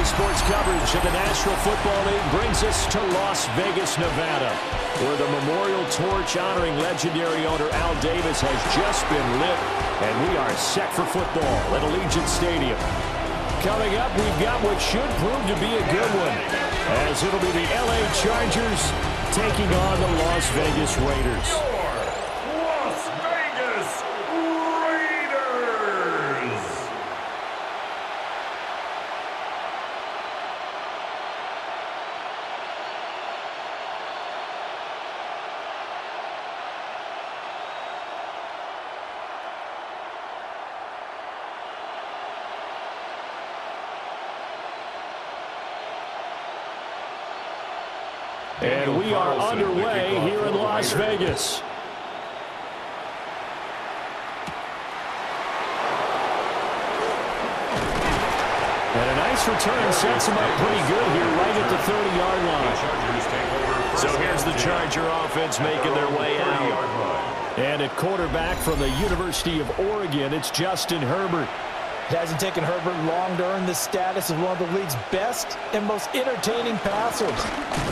Sports coverage of the National Football League brings us to Las Vegas, Nevada, where the memorial torch honoring legendary owner Al Davis has just been lit, and we are set for football at Allegiant Stadium. Coming up, we've got what should prove to be a good one, as it'll be the LA Chargers taking on the Las Vegas Raiders. Las Vegas Raiders! And we are underway here in Las Vegas. And a nice return sets him up pretty good here right at the 30-yard line. So here's the Charger offense making their way out. And at quarterback from the University of Oregon, it's Justin Herbert. It hasn't taken Herbert long to earn this status as one of the league's best and most entertaining passers.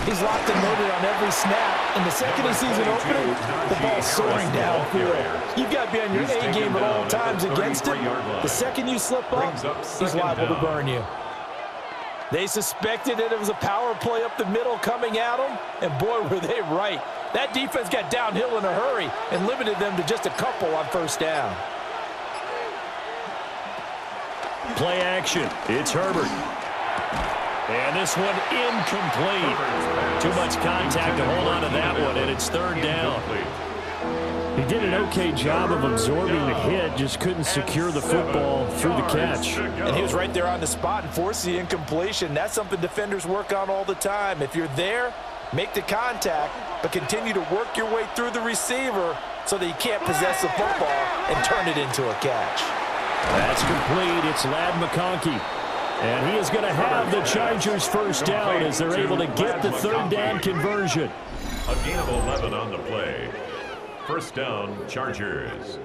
He's locked and loaded on every snap, and the second he sees an opening, the ball's soaring downfield. You've got to be on your A game at all times against him. The second you slip up, he's liable to burn you. They suspected that it was a power play up the middle coming at them, and boy, were they right. That defense got downhill in a hurry and limited them to just a couple on first down. Play action. It's Herbert. And this one incomplete. Too much contact to hold on to that one, and it's third down. He did an okay job of absorbing the hit, just couldn't secure the football through the catch. And he was right there on the spot and forced the incompletion. That's something defenders work on all the time. If you're there, make the contact, but continue to work your way through the receiver so that you can't possess the football and turn it into a catch. That's complete. It's Ladd McConkey. And he is going to have the Chargers first down as they're able to get the third down conversion. A gain of 11 on the play. First down, Chargers.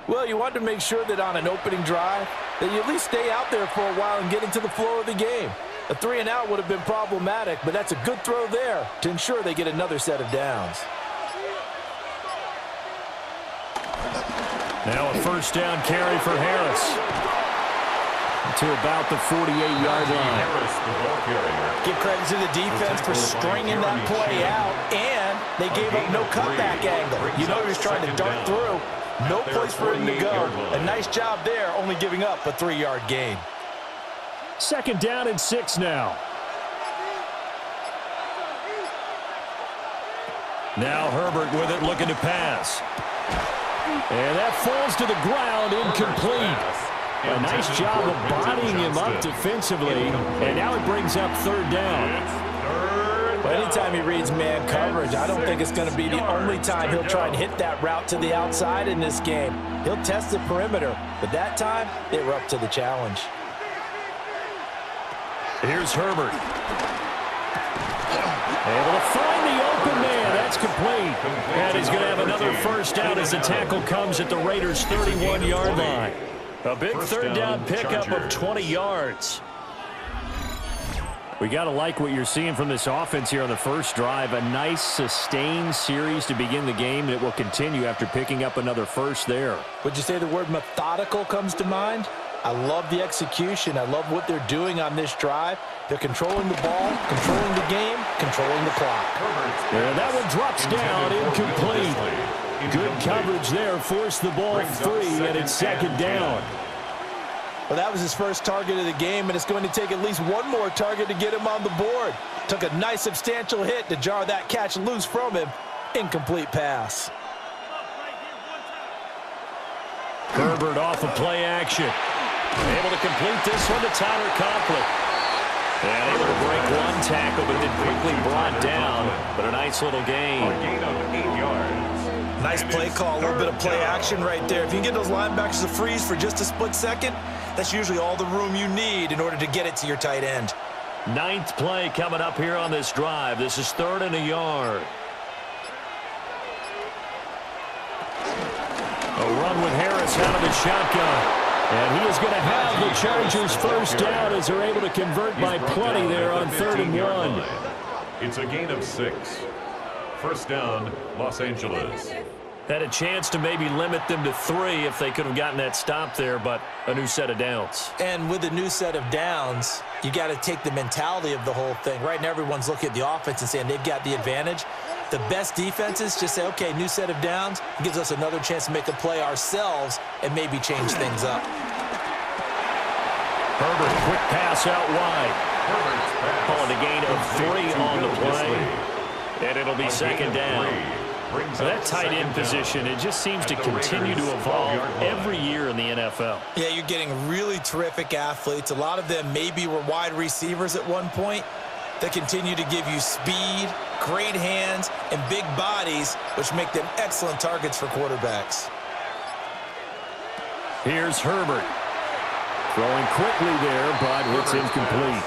Well, you want to make sure that on an opening drive that you at least stay out there for a while and get into the flow of the game. A 3-and-out would have been problematic, but that's a good throw there to ensure they get another set of downs. Now a first down carry for Harris to about the 48-yard line. Give credit to the defense for stringing that play out, and they gave up no cutback angle. You know he was trying to dart through. No place for him to go. A nice job there, only giving up a 3-yard gain. Second down and 6 now. Now Herbert with it, looking to pass. And that falls to the ground, incomplete. A nice job of bodying him up defensively, and now it brings up third down. Well, anytime he reads man coverage, I don't think it's going to be the only time he'll try and hit that route to the outside in this game. He'll test the perimeter, but that time they were up to the challenge. Here's Herbert. Able to find the open man. That's complete. And he's going to have another first down as the tackle comes at the Raiders' 31-yard line. A big third down pickup of 20 yards. We got to like what you're seeing from this offense here on the first drive. A nice, sustained series to begin the game that will continue after picking up another first there. Would you say the word methodical comes to mind? I love the execution. I love what they're doing on this drive. They're controlling the ball, controlling the game, controlling the clock. Yeah, that one drops down, incomplete. Good coverage there, forced the ball free, and it's second down. Well, that was his first target of the game, and it's going to take at least one more target to get him on the board. Took a nice substantial hit to jar that catch loose from him. Incomplete pass. Herbert off of play action. Able to complete this one to Tyler Conklin. And able to break one tackle, but then quickly brought down. But a nice little gain. A gain of 8 yards. Nice play call, a little bit of play action right there. If you can get those linebackers to freeze for just a split second, that's usually all the room you need in order to get it to your tight end. Ninth play coming up here on this drive. This is 3rd and a yard. A run with Harris out of the shotgun. And he is going to have the Chargers first down as they're able to convert by plenty there on 3rd and 1. It's a gain of 6. First down, Los Angeles. Had a chance to maybe limit them to 3 if they could have gotten that stop there, but a new set of downs. And with a new set of downs, you got to take the mentality of the whole thing. Right now, everyone's looking at the offense and saying they've got the advantage. The best defenses just say, okay, new set of downs. It gives us another chance to make a play ourselves and maybe change things up. Herbert, quick pass out wide. Calling a gain of 3 on the play. And it'll be 2nd down. That tight end position, it just seems to continue to evolve every year in the NFL. Yeah, you're getting really terrific athletes. A lot of them maybe were wide receivers at one point. They continue to give you speed, great hands, and big bodies, which make them excellent targets for quarterbacks. Here's Herbert. Throwing quickly there, but it's incomplete.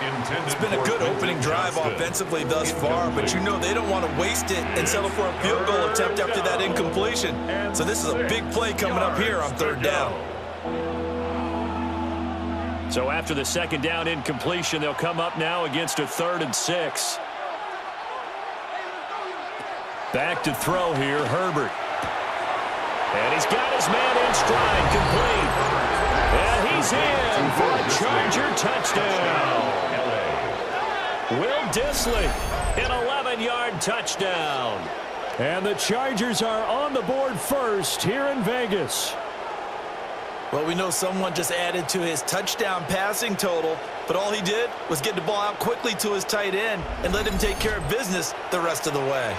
It's been a good opening drive offensively thus far, but you know they don't want to waste it and settle for a field goal attempt after that incompletion. So this is a big play coming up here on 3rd down. So after the 2nd down incompletion, they'll come up now against a 3rd and 6. Back to throw here, Herbert. And he's got his man in stride, complete. And he's in for a Charger touchdown. Will Dissly, an 11-yard touchdown. And the Chargers are on the board first here in Vegas. Well, we know someone just added to his touchdown passing total, but all he did was get the ball out quickly to his tight end and let him take care of business the rest of the way.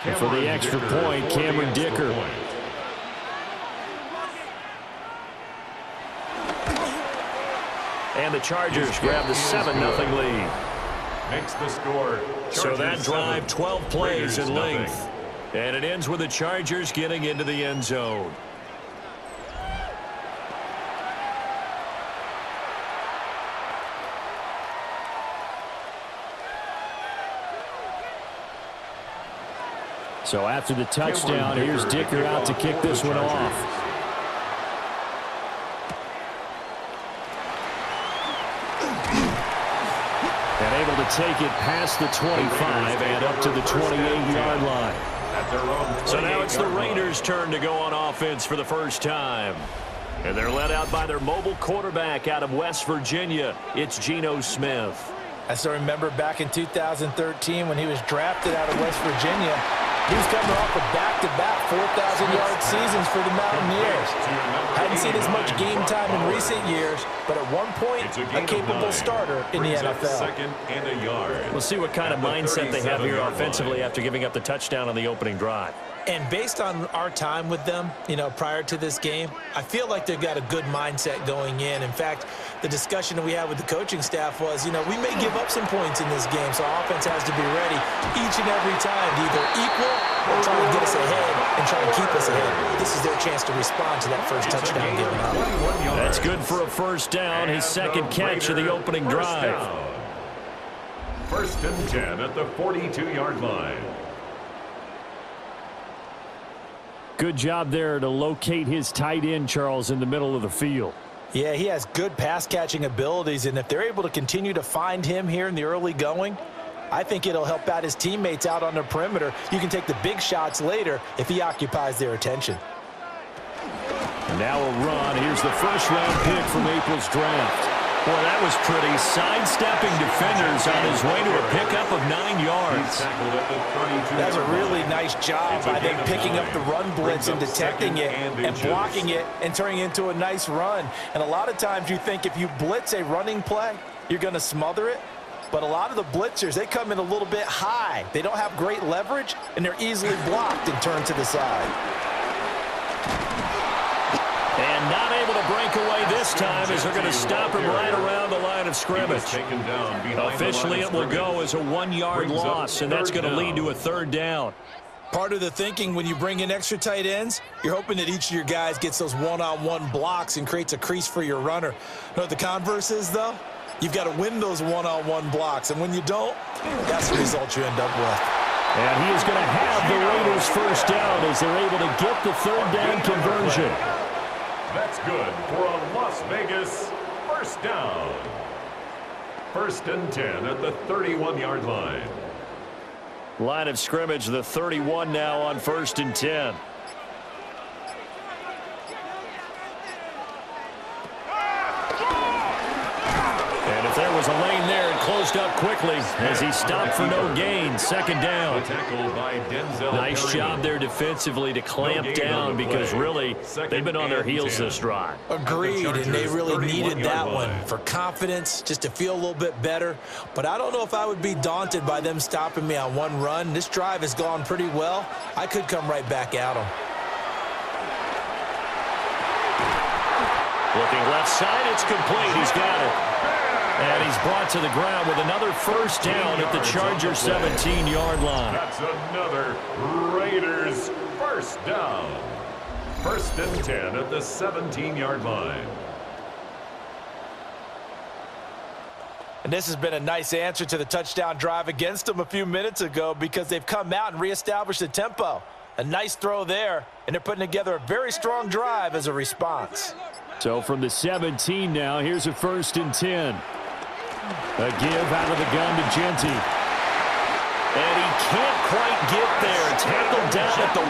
And for the extra point, Cameron Dicker. And the Chargers grab the 7-0 lead. Makes the score. So that drive, 12 plays in length. And it ends with the Chargers getting into the end zone. So after the touchdown, here's Dicker out to kick this one off. And able to take it past the 25 and up to the 28-yard line. So now it's the Raiders' turn to go on offense for the first time. And they're led out by their mobile quarterback out of West Virginia. It's Geno Smith. I still remember back in 2013 when he was drafted out of West Virginia. He was coming off of back-to-back 4,000-yard seasons for the Mountaineers. Hadn't seen as much game time in recent years, but at one point, a capable starter in the NFL. 2nd and a yard. We'll see what kind of mindset they have here offensively after giving up the touchdown on the opening drive. And based on our time with them, you know, prior to this game, I feel like they've got a good mindset going in. In fact, the discussion that we had with the coaching staff was, you know, we may give up some points in this game, so our offense has to be ready each and every time to either equal or try to get us ahead and try to keep us ahead. This is their chance to respond to that first touchdown given up. That's good for a first down, his 2nd catch of the opening drive. 1st and 10 at the 42-yard line. Good job there to locate his tight end, Charles, in the middle of the field. Yeah, he has good pass-catching abilities, and if they're able to continue to find him here in the early going, I think it'll help out his teammates out on the perimeter. You can take the big shots later if he occupies their attention. And now a run. Here's the first-round pick from April's draft. Boy, that was pretty. Sidestepping defenders on his way to a pickup of 9 yards. That's a really nice job by them picking up the run blitz and detecting it and blocking it and turning it into a nice run. And a lot of times you think if you blitz a running play, you're going to smother it. But a lot of the blitzers, they come in a little bit high. They don't have great leverage, and they're easily blocked and turned to the side. And not able to break away this time as they're going to stop him right around the line of scrimmage. Officially, it will go as a 1-yard loss, and that's going to lead to a 3rd down. Part of the thinking when you bring in extra tight ends, you're hoping that each of your guys gets those one-on-one blocks and creates a crease for your runner. You know what the converse is, though? You've got to win those one-on-one blocks, and when you don't, that's the result you end up with. And he is going to have the Raiders first down as they're able to get the third down conversion. That's good for a Las Vegas first down. 1st and 10 at the 31-yard line. Line of scrimmage, the 31 now on 1st and 10. And if there was a lane there, it closed up quickly as he stopped for no gain. 2nd down. Nice job there defensively to clamp down because really they've been on their heels this drive. Agreed, and they really needed that one for confidence, just to feel a little bit better. But I don't know if I would be daunted by them stopping me on one run. This drive has gone pretty well. I could come right back at them. Looking left side, it's complete. He's got it. And he's brought to the ground with another first down at the Chargers' 17-yard line. That's another Raiders first down. 1st and 10 at the 17-yard line. And this has been a nice answer to the touchdown drive against them a few minutes ago because they've come out and reestablished the tempo. A nice throw there, and they're putting together a very strong drive as a response. So from the 17 now, here's a 1st and 10. A give out of the gun to Jeanty. And he can't quite get there. Tackled down at the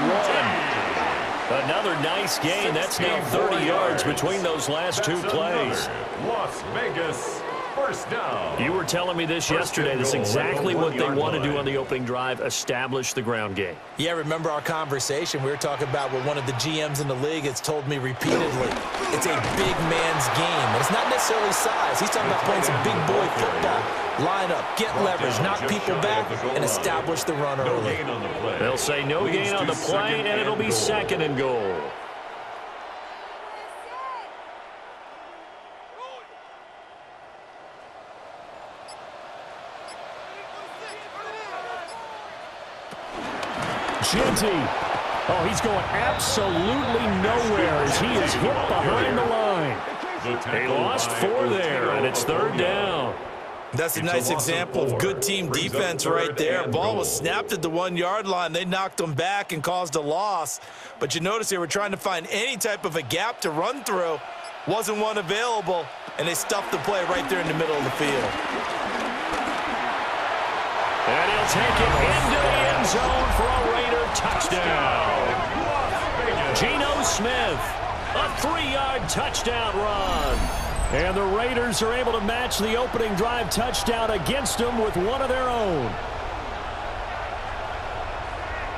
1. Another nice gain. That's now 30 yards between those last two plays. Las Vegas first down. You were telling me this yesterday. That's exactly what they want to do on the opening drive, establish the ground game. Yeah, remember our conversation? We were talking about what one of the GMs in the league has told me repeatedly. It's a big man's game. And it's not necessarily size. He's talking about playing some big boy football. Line up, get leverage, knock people back, and establish the run early. They'll say no gain on the play, and it'll be 2nd and goal. Jeanty. Oh, he's going absolutely nowhere as he is hit behind the line. They lost 4 there, and it's 3rd down. That's a nice example of good team defense right there. Ball was snapped at the 1-yard line. They knocked them back and caused a loss. But you notice they were trying to find any type of a gap to run through. Wasn't one available, and they stuffed the play right there in the middle of the field. And he'll take it into the end zone for a Raider touchdown. Geno Smith, a 3-yard touchdown run. And the Raiders are able to match the opening drive touchdown against them with one of their own.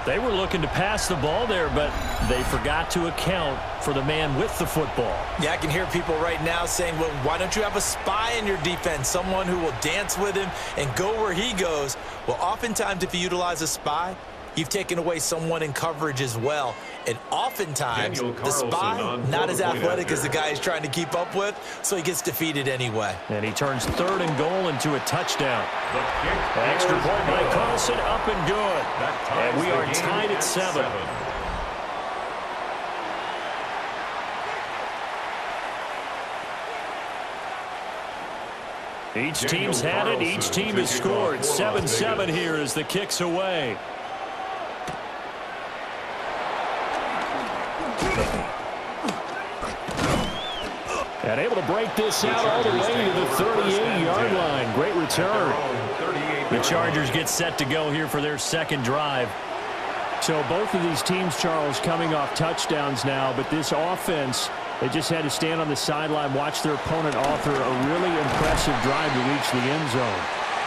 They were looking to pass the ball there, but they forgot to account for the man with the football. Yeah, I can hear people right now saying, well, why don't you have a spy in your defense, someone who will dance with him and go where he goes? Well, oftentimes if you utilize a spy, you've taken away someone in coverage as well. And oftentimes, the spy, not as athletic as the guy he's trying to keep up with, so he gets defeated anyway. And he turns 3rd and goal into a touchdown. An extra point by Carlson, up and good. And we are tied at 7. Each team's had it. Each team has scored. 7-7 here as the kick's away. And able to break this out all the way to the 38-yard line. Great return. The Chargers get set to go here for their 2nd drive. So both of these teams, Charles, coming off touchdowns now, but this offense, they just had to stand on the sideline, watch their opponent author a really impressive drive to reach the end zone.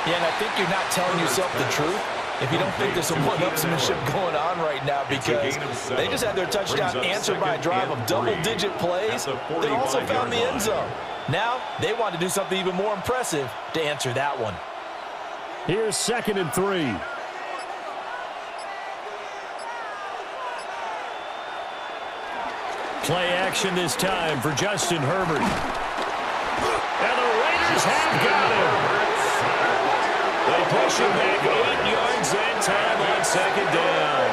Yeah, and I think you're not telling yourself the truth if you don't think there's some one-upsmanship going on right now, because they just had their touchdown answered by a drive of double-digit plays that also found the end zone. Now they want to do something even more impressive to answer that one. Here's 2nd and 3. Play action this time for Justin Herbert. And the Raiders have got him. They push him back 8 yards that time on 2nd down.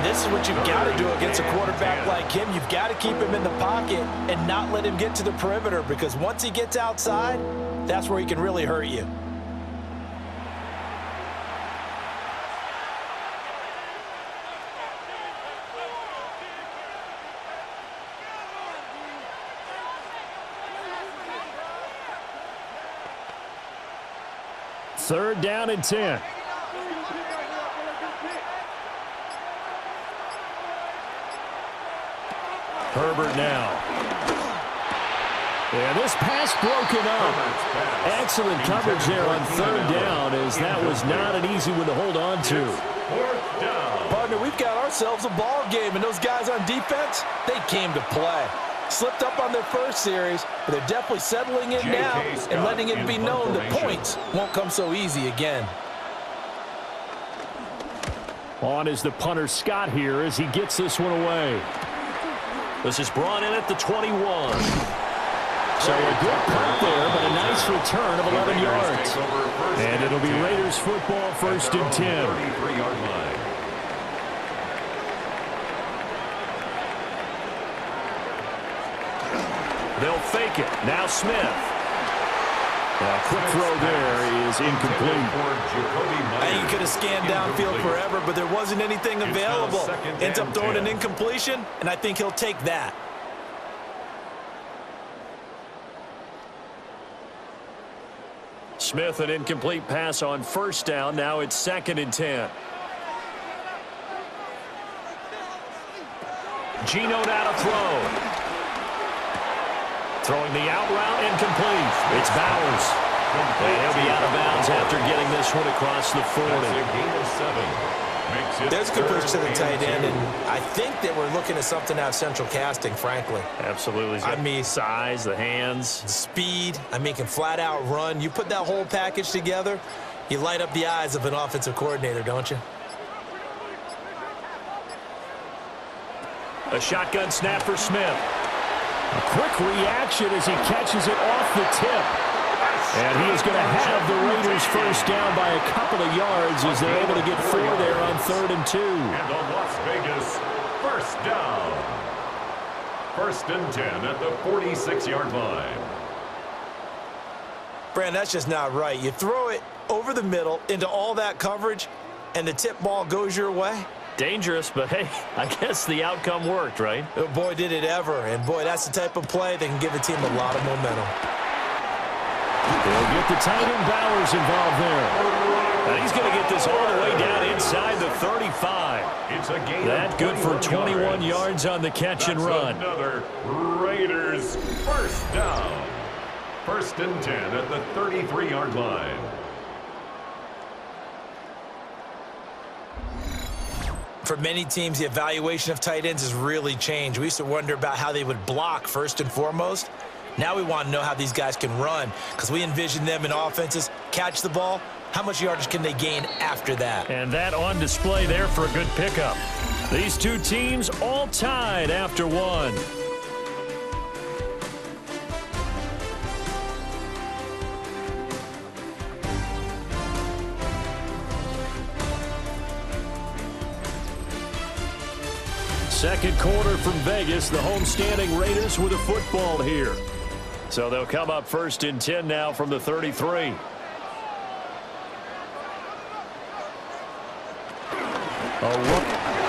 This is what you've got to do against a quarterback like him. You've got to keep him in the pocket and not let him get to the perimeter, because once he gets outside, that's where he can really hurt you. Third down and 10. Herbert now. Yeah, this pass broken up. Excellent coverage there on third down, as that was not an easy one to hold on to. Partner, we've got ourselves a ball game, and those guys on defense, they came to play. Slipped up on their first series, but they're definitely settling in now and letting it be known that points won't come so easy again. On is the punter Scott here as he gets this one away. This is brought in at the 21. So a good punt there, but a nice return of 11 yards. And it'll be Raiders football, first and 10. 33-yard line. They'll fake it. Now Smith. A quick throw there is incomplete. I think he could have scanned downfield forever, but there wasn't anything available. Ends up throwing an incompletion, and I think he'll take that. Smith, an incomplete pass on first down. Now it's second and 10. Geno now to throw. Throwing the out route, incomplete. It's Bowers. And he'll be out of bounds after getting this one across the 40. There's a good push to the tight end, and I think that we're looking at something out of central casting, frankly. Absolutely. I mean, size, the hands. Speed. I mean, can flat out run. You put that whole package together, you light up the eyes of an offensive coordinator, don't you? A shotgun snap for Smith. A quick reaction as he catches it off the tip. And he is going to have the Raiders first down by a couple of yards as they're able to get 4 there on 3rd and 2. And the Las Vegas first down. 1st and 10 at the 46-yard line. Brand, that's just not right. You throw it over the middle into all that coverage, and the tip ball goes your way. Dangerous, but hey, I guess the outcome worked, right? Oh, boy, did it ever. And, boy, that's the type of play that can give a team a lot of momentum. They'll get the tight end Bowers involved there. And he's going to get this all the way down inside the 35. It's a gain. That good for 21 yards on the catch and run. Another Raiders first down. 1st and 10 at the 33-yard line. For many teams, the evaluation of tight ends has really changed. We used to wonder about how they would block first and foremost. Now we want to know how these guys can run, because we envision them in offenses catch the ball. How much yardage can they gain after that? And that on display there for a good pickup. These two teams all tied after one. Second quarter from Vegas. The homestanding Raiders with a football here. So they'll come up 1st and 10 now from the 33. A look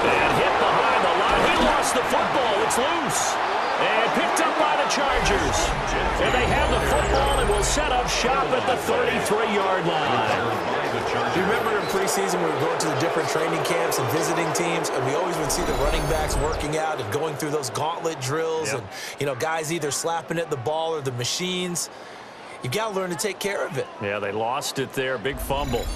and hit behind the line. He lost the football. It's loose. And picked up by the Chargers. And they have the football and will set up shop at the 33-yard line. You remember in preseason we were going to the different training camps and visiting teams, and we always would see the running backs working out and going through those gauntlet drills, and, you know, guys either slapping at the ball or the machines. You got to learn to take care of it. Yeah, they lost it there. Big fumble.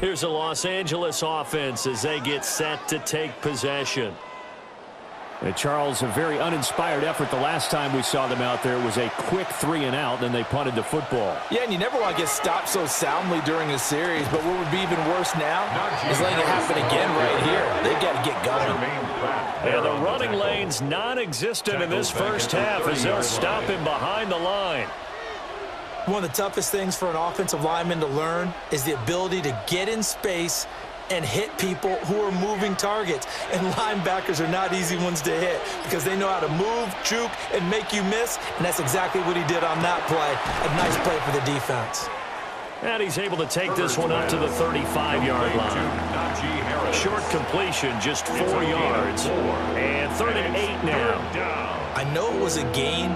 Here's a Los Angeles offense as they get set to take possession. Charles, a very uninspired effort the last time we saw them out there. It was a quick 3 and out, then they punted the football. Yeah, and you never want to get stopped so soundly during a series, but what would be even worse now is letting it happen again right here. They've got to get going. And the running lane's non-existent in this first half as they'll stop him behind the line. One of the toughest things for an offensive lineman to learn is the ability to get in space and hit people who are moving targets. And linebackers are not easy ones to hit because they know how to move, juke, and make you miss, and that's exactly what he did on that play. A nice play for the defense. And he's able to take this one up to the 35-yard line. Short completion, just 4 yards. And 3rd and 8 now. I know it was a gain,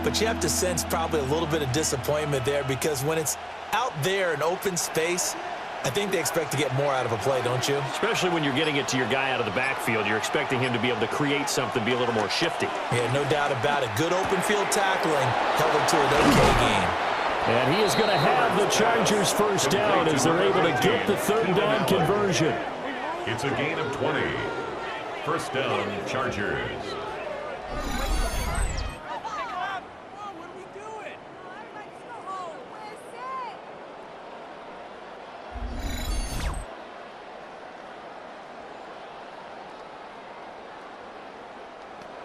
but you have to sense probably a little bit of disappointment there because when it's out there in open space, I think they expect to get more out of a play, don't you? Especially when you're getting it to your guy out of the backfield. You're expecting him to be able to create something, be a little more shifty. Yeah, no doubt about it. Good open field tackling held it to an okay game. And he is going to have the Chargers first down as they're able to get the 3rd down conversion. It's a gain of 20. First down, Chargers.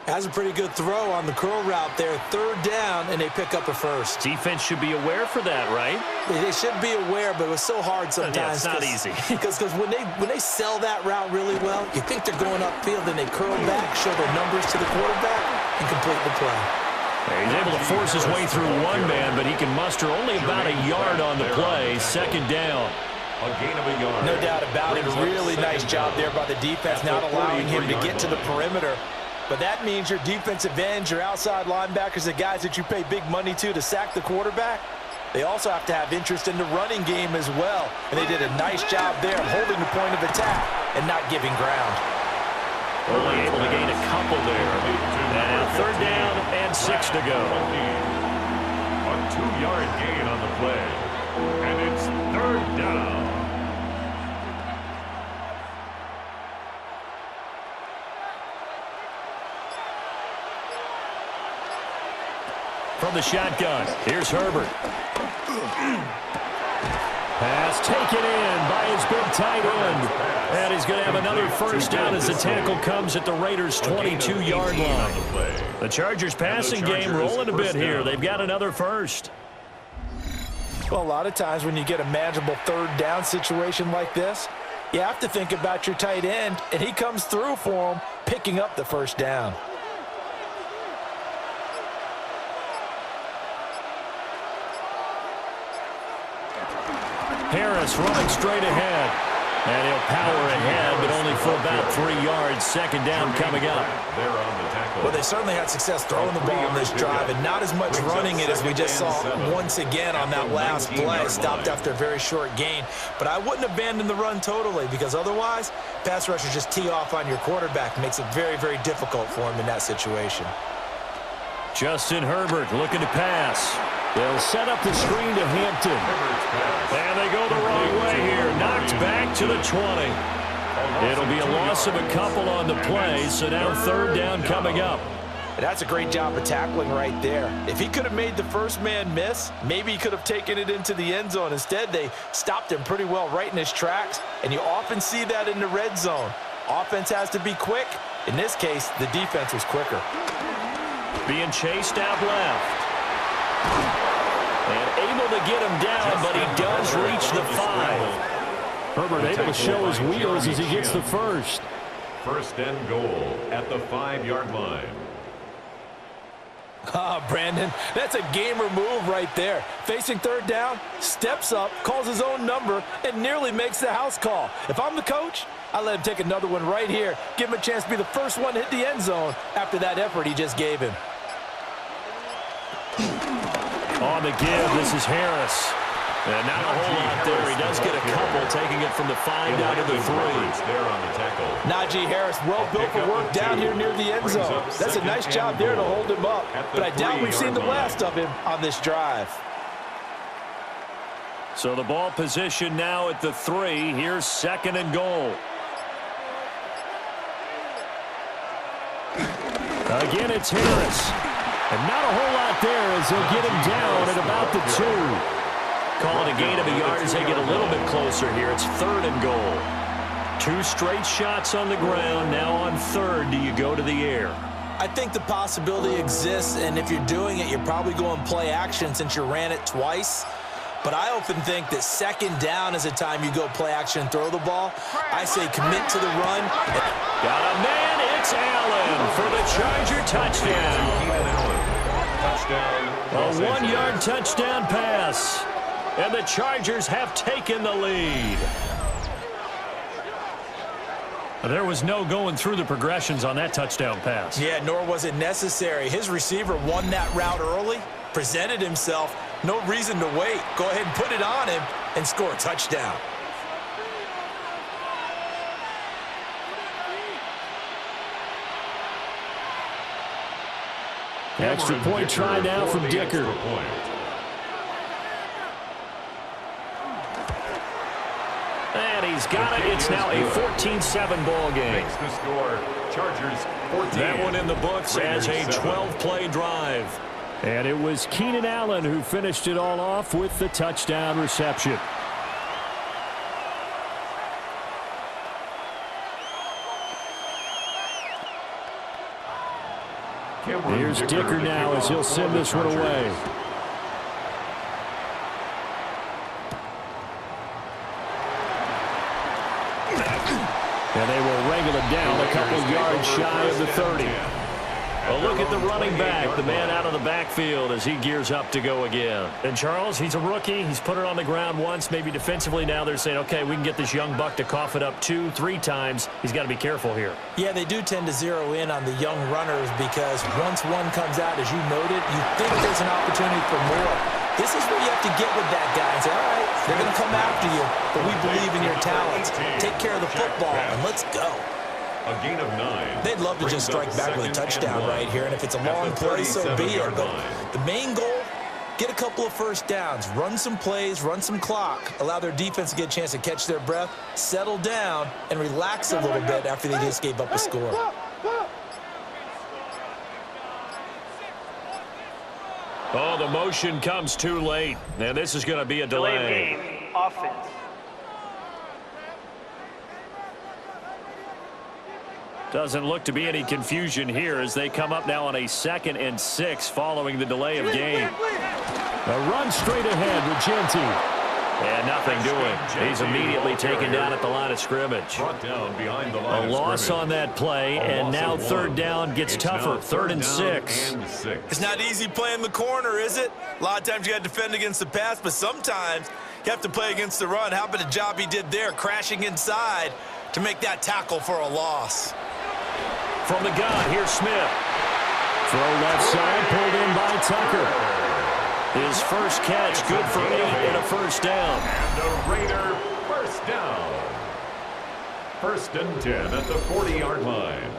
Has a pretty good throw on the curl route there. 3rd down, and they pick up a first. Defense should be aware for that, right? They should be aware, but it was so hard sometimes. Yeah, it's not easy. Because when they sell that route really well, you think they're going upfield, and they curl back, show their numbers to the quarterback, and complete the play. He's able to force his way through one man, but he can muster only about a yard on the play. 2nd down. A gain of a yard. No doubt about it. A really nice job there by the defense, not allowing him to get to the perimeter. But that means your defensive ends, your outside linebackers, the guys that you pay big money to sack the quarterback, they also have to have interest in the running game as well. And they did a nice job there of holding the point of attack and not giving ground. Only able to gain a couple there. And now 3rd down and 6 to go. A 2-yard gain on the play. And it's 3rd down. From the shotgun, here's Herbert. Pass taken in by his big tight end. And he's going to have another first down as the tackle comes at the Raiders' 22-yard line. The Chargers passing game rolling a bit here. They've got another first. Well, a lot of times when you get a manageable 3rd down situation like this, you have to think about your tight end, and he comes through for him, picking up the first down. Harris running straight ahead. And he'll power ahead, but only for about 3 yards. 2nd down coming up. Well, they certainly had success throwing the ball on this drive, and not as much running it as we just saw once again on that last play. Stopped after a very short gain. But I wouldn't abandon the run totally, because otherwise, pass rushers just tee off on your quarterback. It makes it very, very difficult for him in that situation. Justin Herbert looking to pass. They'll set up the screen to Hampton. And they go the wrong way here. Knocked back to the 20. It'll be a loss of a couple on the play, so now 3rd down coming up. And that's a great job of tackling right there. If he could have made the first man miss, maybe he could have taken it into the end zone. Instead, they stopped him pretty well right in his tracks, and you often see that in the red zone. Offense has to be quick. In this case, the defense was quicker. Being chased out left. And able to get him down, but he does reach the 5. Herbert able to show his wheels as he gets the first. 1st and goal at the 5-yard line. Brandon, that's a gamer move right there. Facing 3rd down, steps up, calls his own number, and nearly makes the house call. If I'm the coach, I let him take another one right here. Give him a chance to be the first one to hit the end zone after that effort he just gave him. On the give, this is Harris. And not a whole lot there. He does get a couple, taking it from the 5 down to the 3. Najee Harris, well built for work down here near the end zone. That's a nice job there to hold him up. But I doubt we've seen the last of him on this drive. So the ball position now at the 3. Here's 2nd and goal. Again, it's Harris. And not a whole lot there as they'll get him down at about the 2. Calling a gain of a yard as they get a little bit closer here. It's 3rd and goal. 2 straight shots on the ground. Now on 3rd, do you go to the air? I think the possibility exists, and if you're doing it, you're probably going play action since you ran it twice. But I often think that second down is a time you go play action and throw the ball. I say commit to the run. Got a man. It's Allen for the Charger touchdown. A 1-yard touchdown pass. And the Chargers have taken the lead. There was no going through the progressions on that touchdown pass. Yeah, nor was it necessary. His receiver won that route early, presented himself. No reason to wait. Go ahead and put it on him and score a touchdown. Extra point try now from Dicker. And he's got it. It's now a 14-7 ball game. Makes the score. Chargers 14. That one in the books as a 12-play drive. And it was Keenan Allen who finished it all off with the touchdown reception. Here's Dicker now as he'll send this one away. And they will wrangle him down a couple yards shy of the 30. Well, look at the running back, the man out of the backfield as he gears up to go again. And Charles, he's a rookie. He's put it on the ground once, maybe defensively. Now they're saying, okay, we can get this young buck to cough it up 2-3 times. He's got to be careful here. Yeah, they do tend to zero in on the young runners because once one comes out, as you noted, you think there's an opportunity for more. This is where you have to get with that guy and say, all right, they're going to come after you, but we believe in your talents. Take care of the football, and let's go. A gain of 9. They'd love to just strike back with a touchdown right here, and if it's a long play, so be it. But the main goal, get a couple of first downs, run some plays, run some clock, allow their defense to get a chance to catch their breath, settle down, and relax a little bit after they just gave up a score. Oh, the motion comes too late, and this is going to be a delay. Game, offense. Doesn't look to be any confusion here as they come up now on a 2nd and 6 following the delay of game. A run straight ahead with Jeanty. And nothing doing. He's immediately taken down at the line of scrimmage. Brought down behind the line A of loss scrimmage. on that play, and now 3rd down gets tougher. 3rd and 6. It's not easy playing the corner, is it? A lot of times you got to defend against the pass, but sometimes you have to play against the run. How about the job he did there, crashing inside to make that tackle for a loss? From the gun, here's Smith. Throw left side, pulled in by Tucker. His first catch, good for 8 and a first down. And a Raider first down. 1st and 10 at the 40-yard line.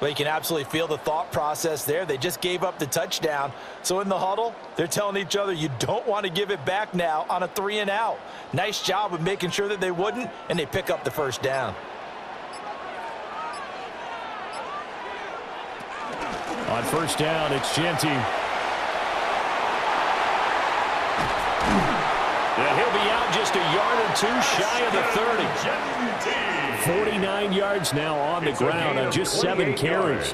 Well, you can absolutely feel the thought process there. They just gave up the touchdown. So in the huddle, they're telling each other, you don't want to give it back now on a 3-and-out. Nice job of making sure that they wouldn't, and they pick up the first down. On first down, it's Jeanty. And he'll be out just a yard or 2 shy of the 30. 49 yards now on the ground on just 7 carries.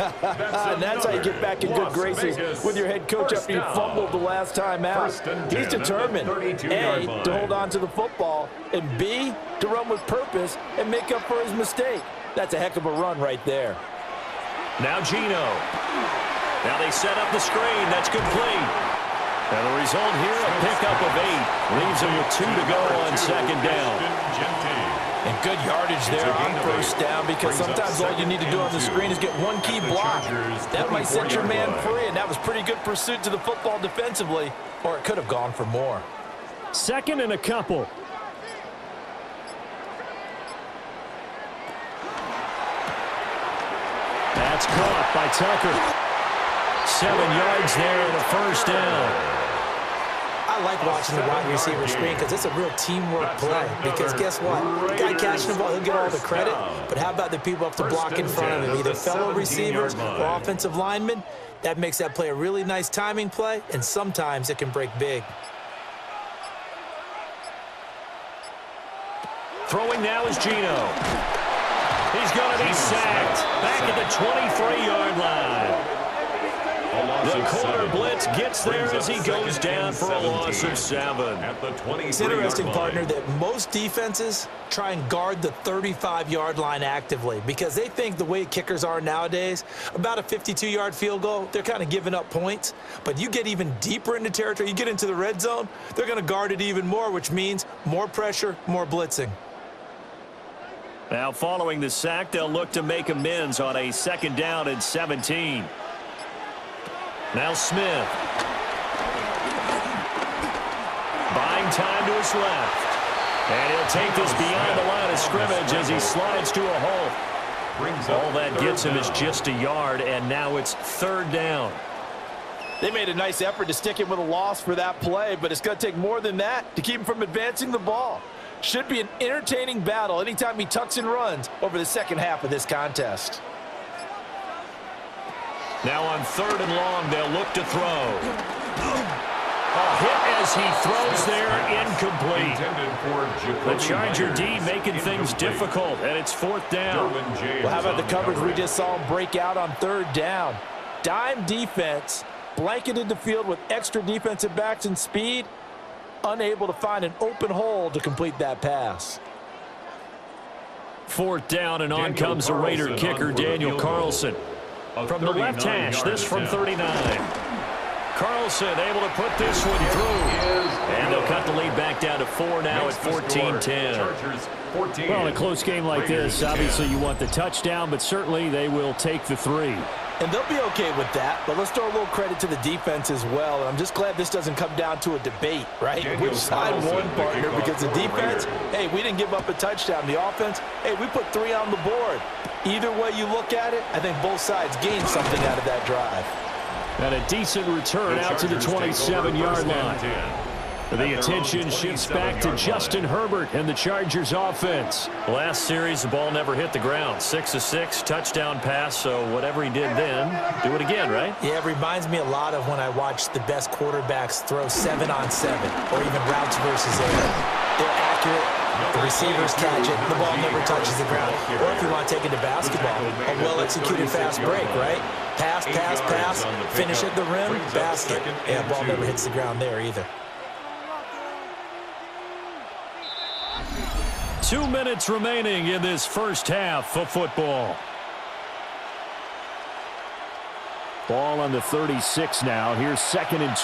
And that's how you get back in good graces with your head coach after you fumbled the last time out. He's determined, A, to hold on to the football, and B, to run with purpose and make up for his mistake. That's a heck of a run right there. Now Gino. Now they set up the screen. That's complete. And the result here, a pickup of 8. Leaves him with 2 to go on 2nd down. And good yardage there on first down because sometimes all you need to do on the screen is get one key block. That might set your man free, and that was pretty good pursuit to the football defensively, or it could have gone for more. 2nd and a couple. That's caught by Tucker. 7 yards there and a first down. I like watching the wide receiver screen because it's a real teamwork play. Because guess what? The guy catching the ball, he'll get all the credit. But how about the people up to block in front of him? Either fellow receivers or offensive linemen. That makes that play a really nice timing play, and sometimes it can break big. Throwing now is Gino. He's going to be sacked back at the 23-yard line. The corner blitz gets there as he goes down for a loss of 7. It's interesting, partner, that most defenses try and guard the 35-yard line actively because they think the way kickers are nowadays, about a 52-yard field goal, they're kind of giving up points. But you get even deeper into territory, you get into the red zone, they're going to guard it even more, which means more pressure, more blitzing. Now, following the sack, they'll look to make amends on a 2nd down and 17. Now Smith. Buying time to his left. And he'll take this beyond the line of scrimmage as he slides to a hole. All that gets him is just a yard, and now it's 3rd down. They made a nice effort to stick him with a loss for that play, but it's going to take more than that to keep him from advancing the ball. Should be an entertaining battle anytime he tucks and runs over the second half of this contest. Now on 3rd and long, they'll look to throw. A hit as he throws there, incomplete. The Charger D making things difficult, and it's 4th down. Well, how about the coverage we just saw him break out on 3rd down? Dime defense, blanketed the field with extra defensive backs and speed, unable to find an open hole to complete that pass. 4th down, and on comes the Raider kicker, Daniel Carlson. From the left hash, this from 39. Carlson able to put this one through. And they'll cut the lead back down to 4 now at 14-10. Well, in a close game like this, obviously you want the touchdown, but certainly they will take the 3. And they'll be okay with that, but let's throw a little credit to the defense as well. And I'm just glad this doesn't come down to a debate, right? Which side won, partner, because the defense, hey, we didn't give up a touchdown. The offense, hey, we put 3 on the board. Either way you look at it, I think both sides gained something out of that drive. And a decent return out to the 27-yard line. The attention shifts back to Justin Herbert and the Chargers offense. Last series, the ball never hit the ground. 6 of 6, touchdown pass, so whatever he did then, do it again, right? Yeah, it reminds me a lot of when I watched the best quarterbacks throw 7-on-7 or even routes versus air. They're accurate, the receivers catch it, the ball never touches the ground. Or if you want to take it to basketball, a well-executed fast break, right? Pass, pass, pass, finish at the rim, basket. Yeah, ball never hits the ground there either. 2 minutes remaining in this first half of football. Ball on the 36 now. Here's 2nd and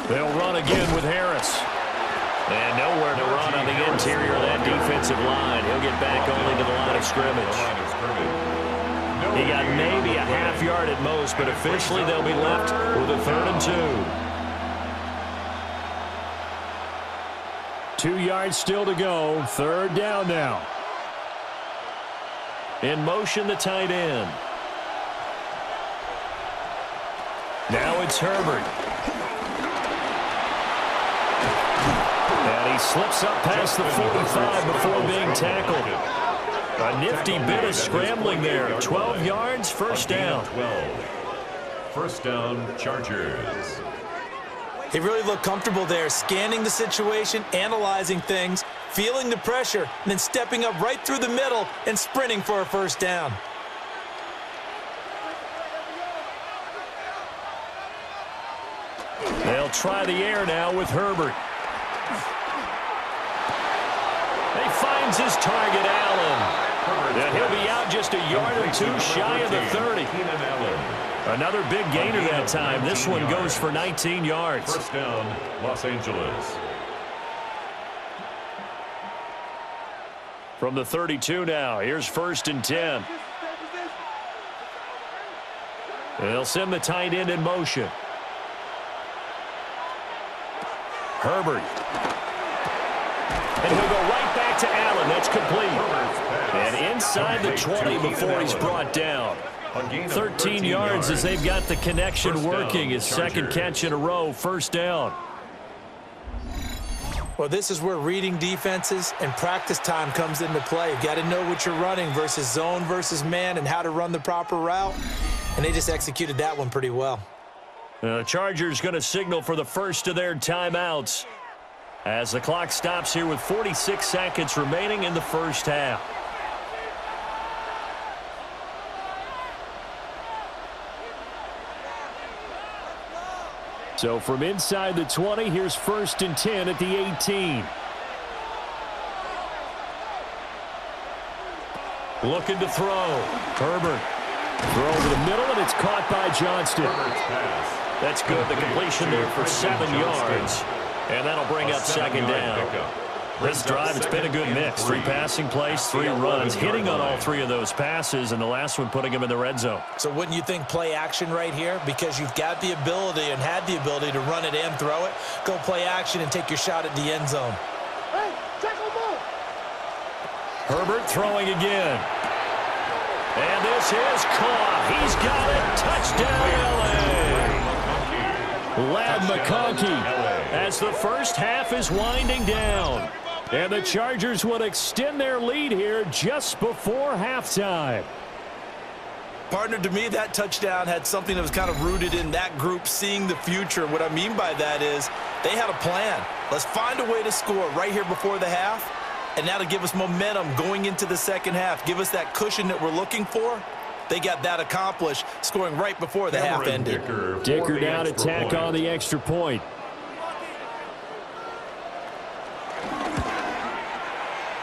2. They'll run again with Harris. And nowhere to run on the interior of that defensive line. He'll get back only to the line of scrimmage. He got maybe a half yard at most, but officially they'll be left with a 3rd and 2. 2 yards still to go. 3rd down now. In motion, the tight end. Now it's Herbert. And he slips up past the 45 before being tackled. A nifty bit of scrambling there. 12 yards, 1st down. 1st down, Chargers. He really looked comfortable there, scanning the situation, analyzing things, feeling the pressure, and then stepping up right through the middle and sprinting for a 1st down. They'll try the air now with Herbert. He finds his target, Allen. And he'll be out just a yard or 2 shy of the 30. Another big gainer that time. This one goes for 19 yards. 1st down, Los Angeles. From the 32 now, here's 1st and 10. They'll send the tight end in motion. Herbert. And he'll go right back to Allen. That's complete. And inside the 20 before he's brought down. 13 yards as they've got the connection working. His 2nd catch in a row, 1st down. Well, this is where reading defenses and practice time comes into play. You've got to know what you're running versus zone versus man and how to run the proper route. And they just executed that one pretty well. The Chargers going to signal for the first of their timeouts as the clock stops here with 46 seconds remaining in the first half. So from inside the 20, here's 1st and 10 at the 18. Looking to throw. Herbert. Throw over the middle, and it's caught by Johnston. That's good. The completion there for 7 yards. And that'll bring up 2nd down. This drive, it's been a good mix. 3 passing plays, 3 runs, hitting on all 3 of those passes, and the last one putting him in the red zone. So wouldn't you think play action right here? Because you've got the ability and had the ability to run it and throw it. Go play action and take your shot at the end zone. Hey, tackle ball. Herbert throwing again. And this is caught. He's got it. Touchdown, L.A. Lad McConkey as the first half is winding down. And the Chargers would extend their lead here just before halftime. Partner, to me, that touchdown had something that was kind of rooted in that group seeing the future. What I mean by that is they had a plan. Let's find a way to score right here before the half. And that'll give us momentum going into the second half. Give us that cushion that we're looking for. They got that accomplished, scoring right before the half ended. Dicker down to tack on the extra point.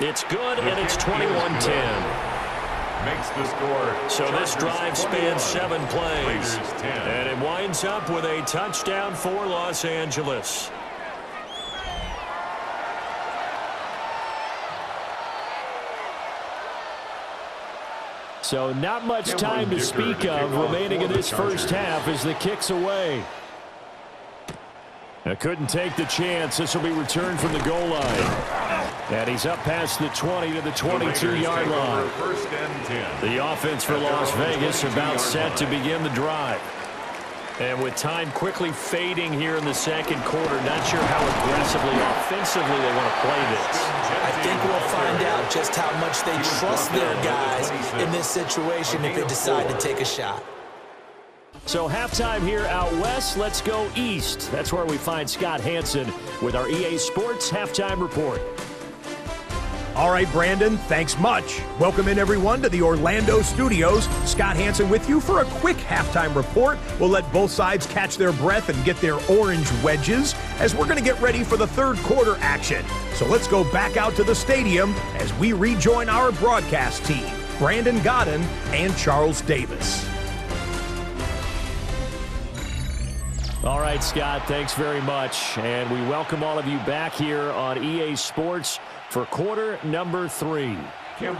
It's good, and it's 21-10. Makes the score. So this drive spans 7 plays. And it winds up with a touchdown for Los Angeles. So not much time to speak of remaining in this first half as the kick's away. I couldn't take the chance. This will be returned from the goal line. And he's up past the 20 to the 22-yard line. The offense for Las Vegas about set to begin the drive. And with time quickly fading here in the second quarter, not sure how aggressively, offensively they want to play this. I think we'll find out just how much they trust their guys in this situation if they decide to take a shot. So halftime here out west, let's go east. That's where we find Scott Hansen with our EA Sports Halftime Report. All right, Brandon, thanks much. Welcome in, everyone, to the Orlando studios. Scott Hansen with you for a quick halftime report. We'll let both sides catch their breath and get their orange wedges as we're going to get ready for the third quarter action. So let's go back out to the stadium as we rejoin our broadcast team, Brandon Godden and Charles Davis. All right, Scott, thanks very much. And we welcome all of you back here on EA Sports for quarter number 3. The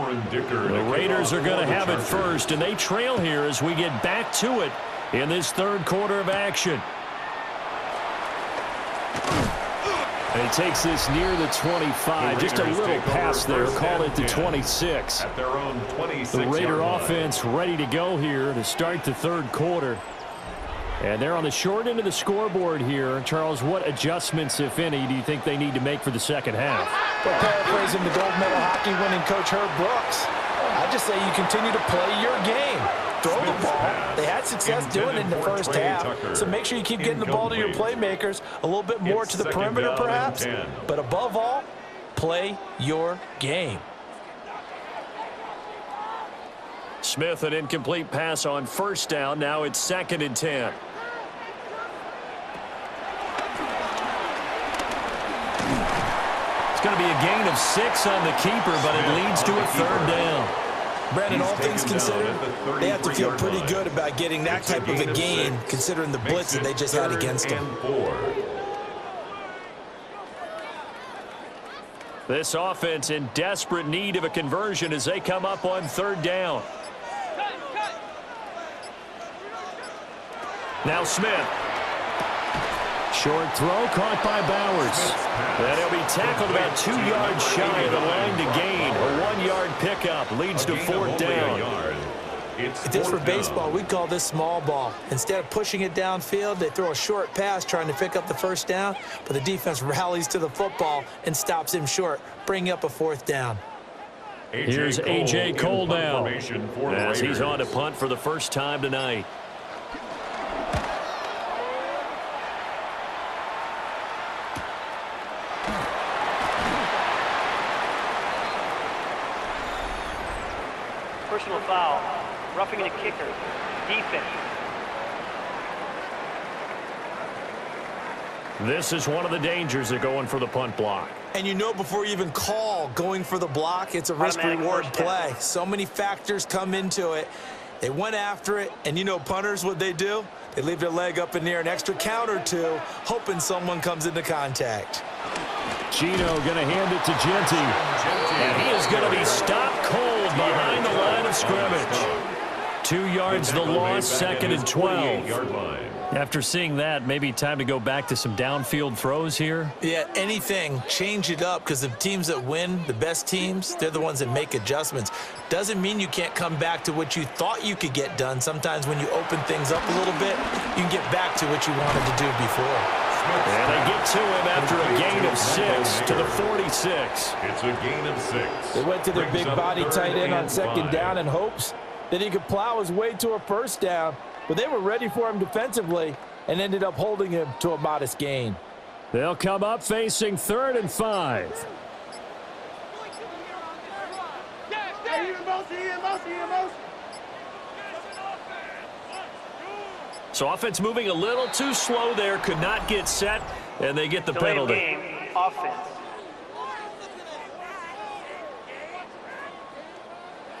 Raiders are going to have it first, and they trail here as we get back to it in this third quarter of action. And he takes this near the 25. Just a little pass there. Call it the 26. The Raider offense ready to go here to start the third quarter. And they're on the short end of the scoreboard here. Charles, what adjustments, if any, do you think they need to make for the second half? Well, paraphrasing the gold medal hockey winning coach Herb Brooks, I just say you continue to play your game. Throw the ball. They had success doing it in the first half. So make sure you keep getting the ball to your playmakers, a little bit more to the perimeter perhaps. But above all, play your game. Smith, an incomplete pass on first down. Now it's 2nd and 10. It's going to be a gain of 6 on the keeper, but it leads to a 3rd down. Brandon, all things considered, they have to feel pretty good about getting that type of a gain, considering the blitz that they just had against them. This offense in desperate need of a conversion as they come up on 3rd down. Now Smith. Short throw caught by Bowers. And he'll be tackled about 2 yards shy of the line to gain. A 1-yard pickup leads to 4th down. If this were baseball, we'd call this small ball. Instead of pushing it downfield, they throw a short pass trying to pick up the first down, but the defense rallies to the football and stops him short, bringing up a 4th down. Here's A.J. Cole now as he's on to punt for the first time tonight. Personal foul, roughing the kicker, defense. This is one of the dangers of going for the punt block. And you know before you even call going for the block, it's a risk-reward play. So many factors come into it. They went after it, and you know punters, what they do? They leave their leg up in the air an extra count or two, hoping someone comes into contact. Gino going to hand it to Jeanty. And he is going to be stopped cold behind the line of scrimmage. 2 yards the loss, 2nd and 12. After seeing that, maybe time to go back to some downfield throws here. Yeah, anything, change it up, because the teams that win, the best teams, they're the ones that make adjustments. Doesn't mean you can't come back to what you thought you could get done. Sometimes when you open things up a little bit, you can get back to what you wanted to do before. And they get to him after a gain of 6 to the 46. It's a gain of 6. They went to their big body tight end on 2nd down in hopes that he could plow his way to a 1st down. But they were ready for him defensively and ended up holding him to a modest gain. They'll come up facing 3rd and 5. So offense moving a little too slow there, could not get set, and they get the penalty. Game, offense.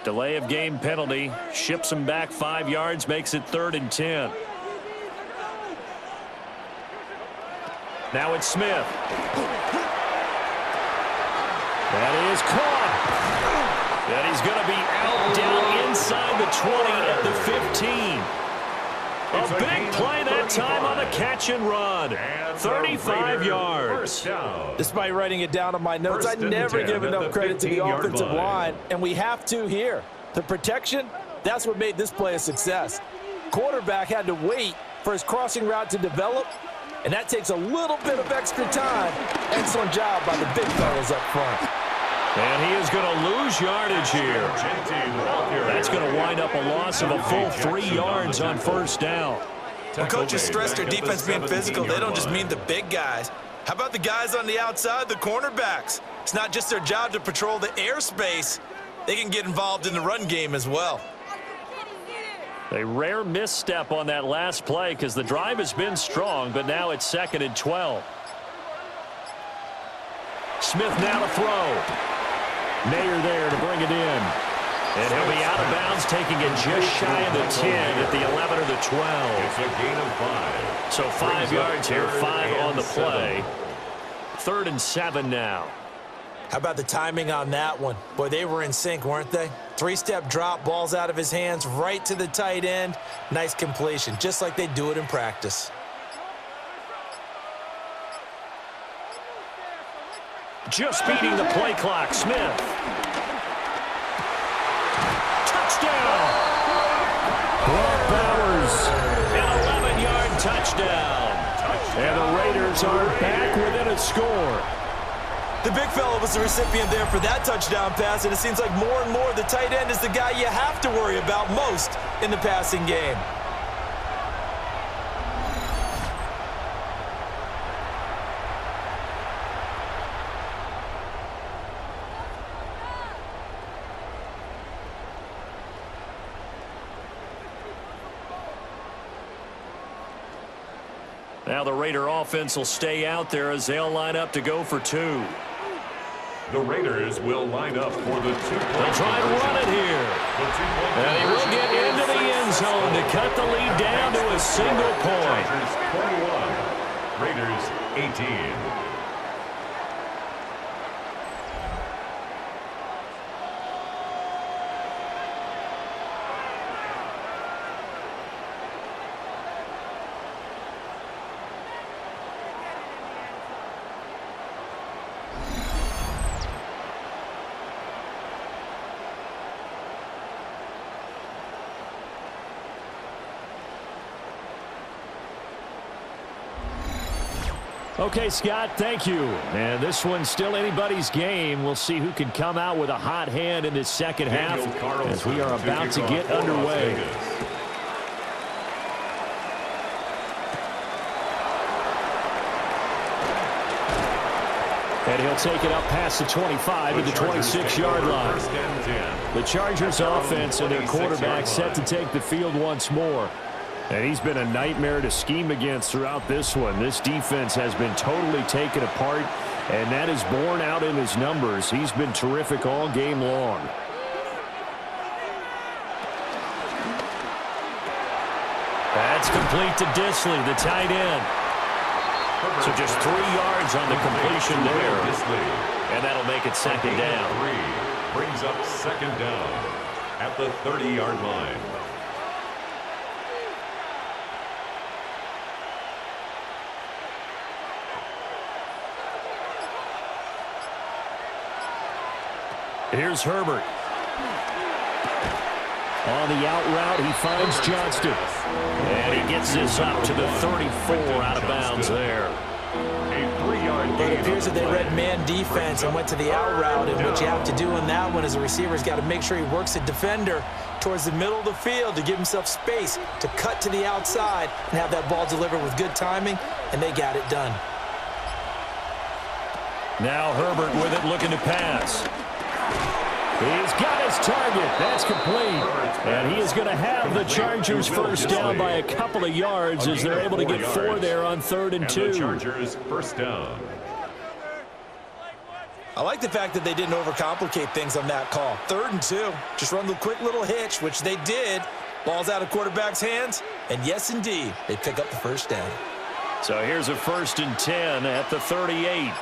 Delay of game penalty, ships them back 5 yards, makes it 3rd and 10. Now it's Smith. That is caught. And he's going to be out down inside the 20 at the 15. A big play that time on the catch and run. 35 yards. Despite writing it down on my notes, I never give enough credit to the offensive line, and we have to here. The protection, that's what made this play a success. Quarterback had to wait for his crossing route to develop, and that takes a little bit of extra time. Excellent job by the big fellas up front. And he is going to lose yardage here. That's going to wind up a loss of a full 3 yards on 1st down. When coaches stress their defense being physical, they don't just mean the big guys. How about the guys on the outside, the cornerbacks? It's not just their job to patrol the airspace. They can get involved in the run game as well. A rare misstep on that last play because the drive has been strong, but now it's 2nd and 12. Smith now to throw. Mayer there to bring it in. And he'll be out of bounds, taking it just shy of the 10 at the 11 or the 12. It's a gain of 5. So 5 yards here, 5 on the play. 3rd and 7 now. How about the timing on that one? Boy, they were in sync, weren't they? 3-step drop, balls out of his hands, right to the tight end. Nice completion, just like they do it in practice. Just beating the play clock, Smith. Touchdown! Brock Bowers, an 11-yard touchdown. And the Raiders are back within a score. The big fella was the recipient there for that touchdown pass, and it seems like more and more the tight end is the guy you have to worry about most in the passing game. Now the Raider offense will stay out there as they'll line up to go for 2. The Raiders will line up for the 2-point. They'll try to run it here. And he will get into the end zone to cut the lead down to a single point. Chargers 21, Raiders 18. Okay, Scott, thank you. And this one's still anybody's game. We'll see who can come out with a hot hand in this second half as we are about to get underway. And he'll take it up past the 25 to the 26-yard line. The Chargers offense and their quarterback set to take the field once more. And he's been a nightmare to scheme against throughout this one. This defense has been totally taken apart, and that is borne out in his numbers. He's been terrific all game long. That's complete to Disley, the tight end. So just 3 yards on the completion there. And that'll make it second down. Brings up second down at the 30-yard line. Here's Herbert. On the out route, he finds Johnston. And he gets this up to the 34 out of bounds there. A 3-yard gain. It appears that they read man defense and went to the out route, and what you have to do in that one as a receiver is got to make sure he works the defender towards the middle of the field to give himself space to cut to the outside and have that ball delivered with good timing, and they got it done. Now Herbert with it, looking to pass. He's got his target. That's complete. And he is going to have the Chargers first down by a couple of yards as they're able to get 4 there on 3rd and 2. The Chargers first down. I like the fact that they didn't overcomplicate things on that call. 3rd and 2. Just run the quick little hitch, which they did. Ball's out of quarterback's hands. And yes, indeed, they pick up the first down. So here's a 1st and 10 at the 38.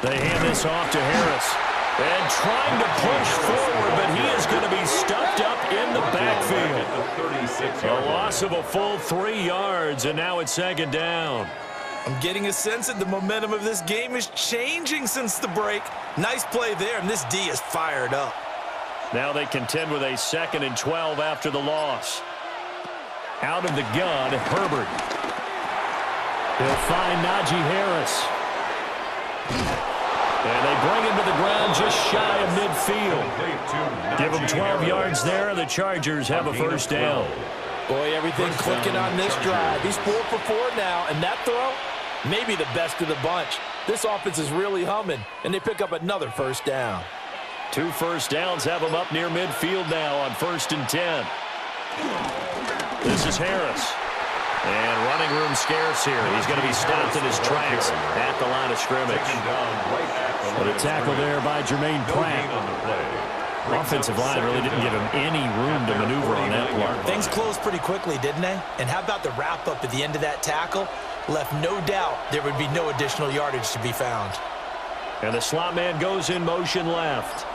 They hand this off to Harris. And trying to push forward, but he is going to be stuffed up in the backfield. A loss of a full 3 yards, and now it's second down. I'm getting a sense that the momentum of this game is changing since the break. Nice play there, and this D is fired up. Now they contend with a 2nd and 12 after the loss. Out of the gun, Herbert. He'll find Najee Harris. And they bring him to the ground just shy of midfield. Give him 12 yards there, and the Chargers have a first down. Boy, everything clicking on this drive. He's 4 for 4 now, and that throw, maybe the best of the bunch. This offense is really humming, and they pick up another first down. 2 first downs have them up near midfield now on 1st and 10. This is Harris. And running room scarce here. He's going to be stopped in his tracks at the line of scrimmage. But a tackle there by Jermaine Pratt. Offensive line really didn't give him any room to maneuver on that play. Things closed pretty quickly, didn't they? And how about the wrap-up at the end of that tackle? Left no doubt there would be no additional yardage to be found. And the slot man goes in motion left.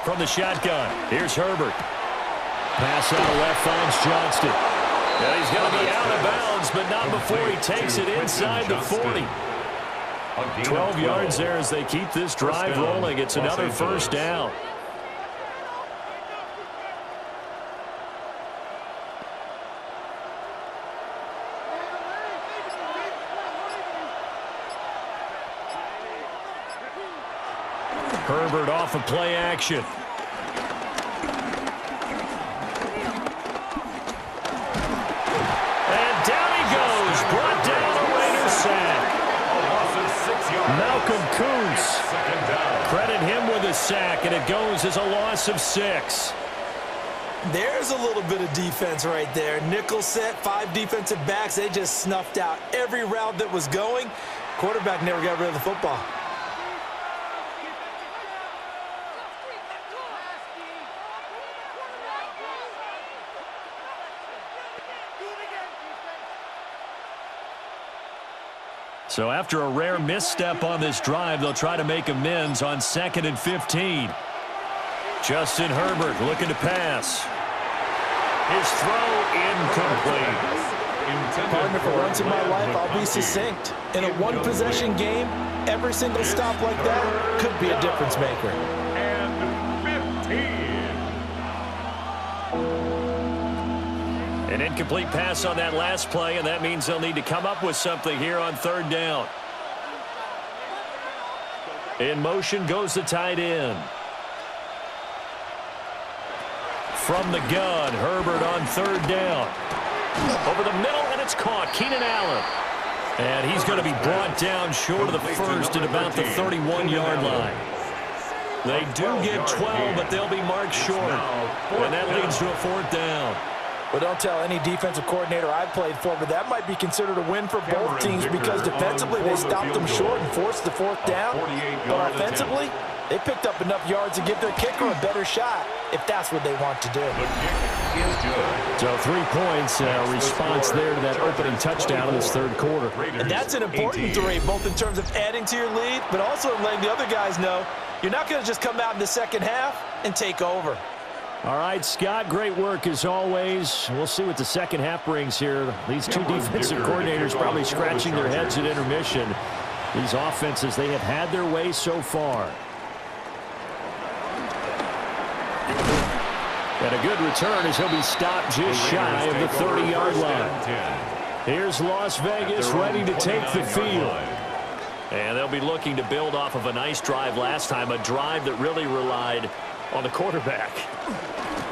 From the shotgun, here's Herbert. Pass out left finds Johnston. Yeah, he's going to be out of bounds, but not before he takes it inside the 40. 12 yards there as they keep this drive rolling. It's another first down. Herbert off of play action. Brought down a Raider sack. Malcolm Kuntz. Credit him with a sack, and it goes as a loss of 6. There's a little bit of defense right there. Nickel set, 5 defensive backs. They just snuffed out every route that was going. Quarterback never got rid of the football. So after a rare misstep on this drive, they'll try to make amends on 2nd and 15. Justin Herbert looking to pass. His throw incomplete. Partner, for once in my life, I'll be succinct. In a one-possession game, every single stop like that could be a difference maker. And 15. An incomplete pass on that last play, and that means they'll need to come up with something here on 3rd down. In motion goes the tight end. From the gun, Herbert on 3rd down. Over the middle, and it's caught. Keenan Allen. And he's going to be brought down short of the first at about the 31-yard line. They do get 12, but they'll be marked short. And that leads to a 4th down. Well, don't tell any defensive coordinator I've played for, but that might be considered a win for both teams because defensively they stopped them short and forced the 4th down. But offensively, they picked up enough yards to give their kicker a better shot if that's what they want to do. So 3 points, response there to that opening touchdown in this 3rd quarter. And that's an important 3, both in terms of adding to your lead, but also letting the other guys know you're not going to just come out in the second half and take over. All right, Scott, great work as always. We'll see what the second half brings here. These 2 defensive coordinators probably scratching their heads at intermission. These offenses, they have had their way so far. And a good return as he'll be stopped just shy of the 30-yard line. Here's Las Vegas ready to take the field. And they'll be looking to build off of a nice drive last time, a drive that really relied on the quarterback.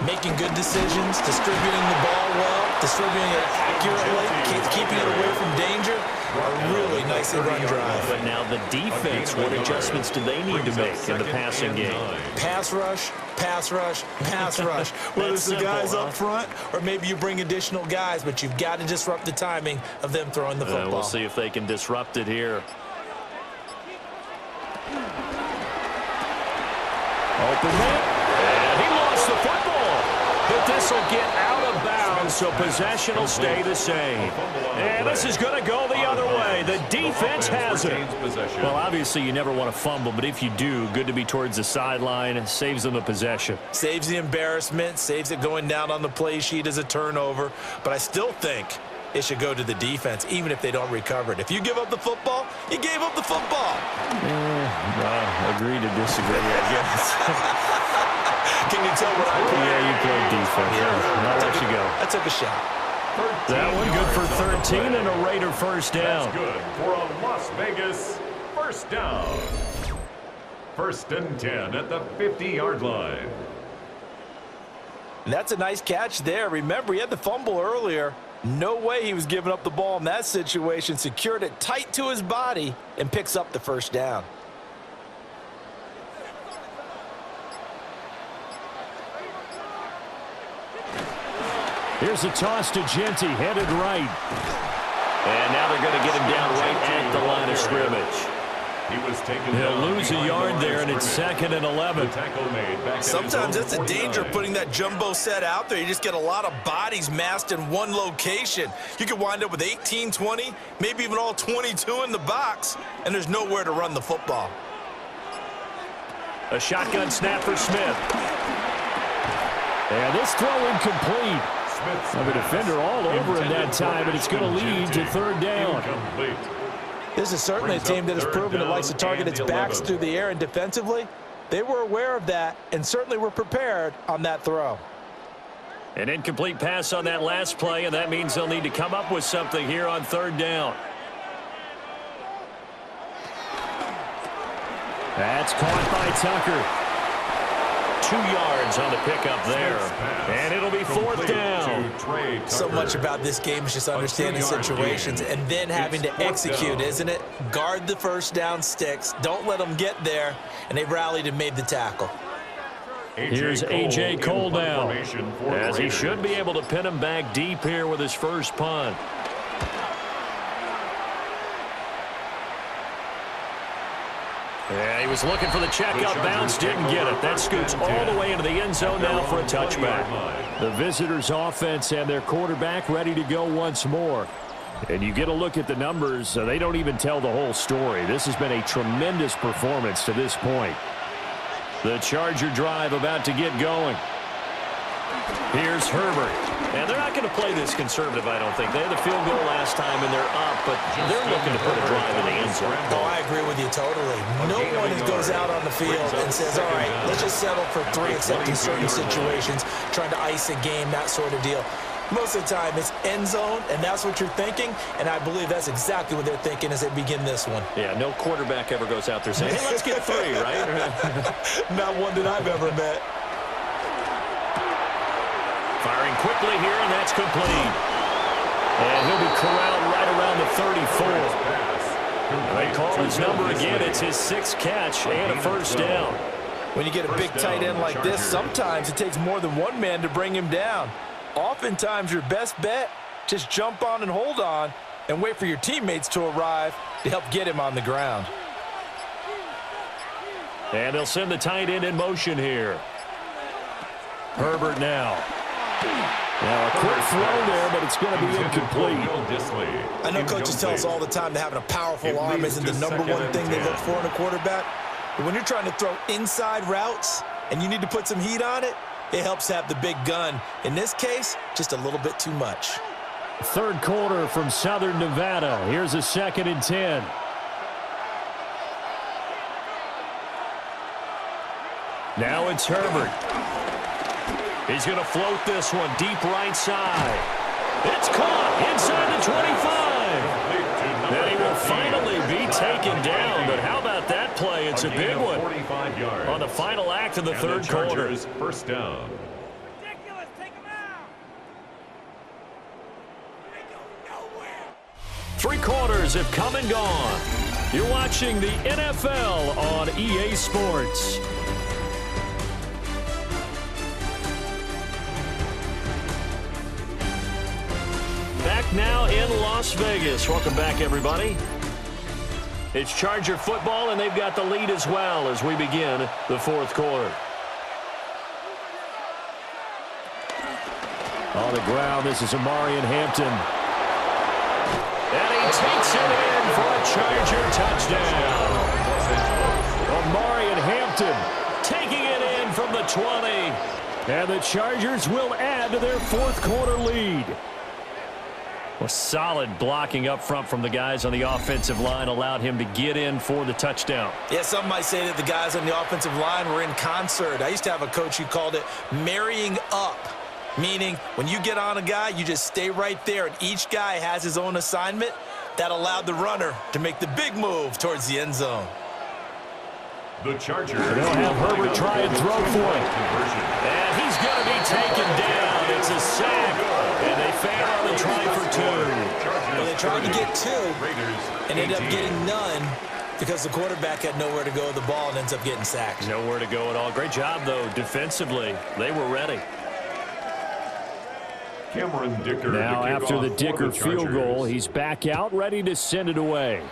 Making good decisions, distributing the ball well, distributing it accurately, keeping it away from danger. A really nicely run drive. But now the defense, what adjustments do they need to make in the passing game? Pass rush, pass rush, pass rush. Whether it's the guys up front or maybe you bring additional guys, but you've got to disrupt the timing of them throwing the football. We'll see if they can disrupt it here. Open man, and he lost the football. But this will get out of bounds, so possession will stay the same. And this is going to go the other way. The defense has it. Well, obviously you never want to fumble, but if you do, good to be towards the sideline. It saves them the possession. Saves the embarrassment, saves it going down on the play sheet as a turnover. But I still think it should go to the defense, even if they don't recover it. If you give up the football, you gave up the football. Agree to disagree, I guess. Can you tell what I played? Yeah, you played defense. Yeah. I'll let you go. I took a shot. That one good for 13 and a Raider first down. That's good for a Las Vegas first down. 1st and 10 at the 50-yard line. And that's a nice catch there. Remember, he had the fumble earlier. No way he was giving up the ball in that situation. Secured it tight to his body and picks up the first down. Here's a toss to Jeanty, headed right. And now they're going to get him down right at the line of scrimmage. He'll lose a yard there, and it's 2nd and 11. Sometimes that's the danger of putting that jumbo set out there. You just get a lot of bodies massed in one location. You could wind up with 18, 20, maybe even all 22 in the box, and there's nowhere to run the football. A shotgun snap for Smith. And this throw incomplete. The defender all over him that time, and it's going to lead to 3rd down. This is certainly a team that has proven it likes to target its backs through the air, and defensively, they were aware of that and certainly were prepared on that throw. An incomplete pass on that last play, and that means they'll need to come up with something here on 3rd down. That's caught by Tucker. 2 yards on the pickup there. And it'll be 4th down. So much about this game is just understanding situations and then having to execute, isn't it? Guard the first down sticks. Don't let them get there. And they rallied and made the tackle. Here's A.J. Cole now, as he should be able to pin him back deep here with his first punt. Yeah, he was looking for the check up bounce, didn't get it. That scoots all the way into the end zone now for a touchback. The visitors' offense and their quarterback ready to go once more. And you get a look at the numbers, they don't even tell the whole story. This has been a tremendous performance to this point. The Charger drive about to get going. Here's Herbert. And they're not going to play this conservative, I don't think. They had the field goal last time, and they're up, but they're looking to put a drive in the end zone. Oh, I agree with you totally. No one goes out on the field and says, all right, let's just settle for 3, except in certain situations, trying to ice a game, that sort of deal. Most of the time, it's end zone, and that's what you're thinking, and I believe that's exactly what they're thinking as they begin this one. Yeah, no quarterback ever goes out there saying, hey, let's get 3, right? Not one that I've ever met. Firing quickly here, and that's complete. And he'll be corralled right around the 34. And they call his number again. It's his 6th catch and a first down. When you get a big tight end like this, sometimes it takes more than one man to bring him down. Oftentimes, your best bet, just jump on and hold on and wait for your teammates to arrive to help get him on the ground. And they'll send the tight end in motion here. Herbert now. Now a quick throw there, but it's going to be incomplete. I know coaches tell us all the time that having a powerful arm isn't the number one thing they look for in a quarterback. But when you're trying to throw inside routes and you need to put some heat on it, it helps have the big gun. In this case, just a little bit too much. Third quarter from Southern Nevada. Here's a 2nd and 10. Now it's Herbert. He's going to float this one deep right side. It's caught inside the 25. And he will finally be taken down. But how about that play? It's a big one on the final act of the third quarter. First down. Ridiculous. Take him out. Three quarters have come and gone. You're watching the NFL on EA Sports. Back now in Las Vegas. Welcome back, everybody. It's Charger football, and they've got the lead as well as we begin the fourth quarter. On the ground, this is Amarian Hampton. And he takes it in for a Charger touchdown. Amarian Hampton taking it in from the 20. And the Chargers will add to their fourth quarter lead. Well, solid blocking up front from the guys on the offensive line allowed him to get in for the touchdown. Yeah, some might say that the guys on the offensive line were in concert. I used to have a coach who called it marrying up, meaning when you get on a guy, you just stay right there, and each guy has his own assignment. That allowed the runner to make the big move towards the end zone. The Chargers. They'll have Herbert try and throw for it. And he's going to be taken down. It's a sack. And they fail on the try for two. Well, they tried to get two and ended up getting none because the quarterback had nowhere to go with the ball and ends up getting sacked. Nowhere to go at all. Great job, though, defensively. They were ready. Cameron Dicker. Now, after the Dicker field goal, he's back out, ready to send it away.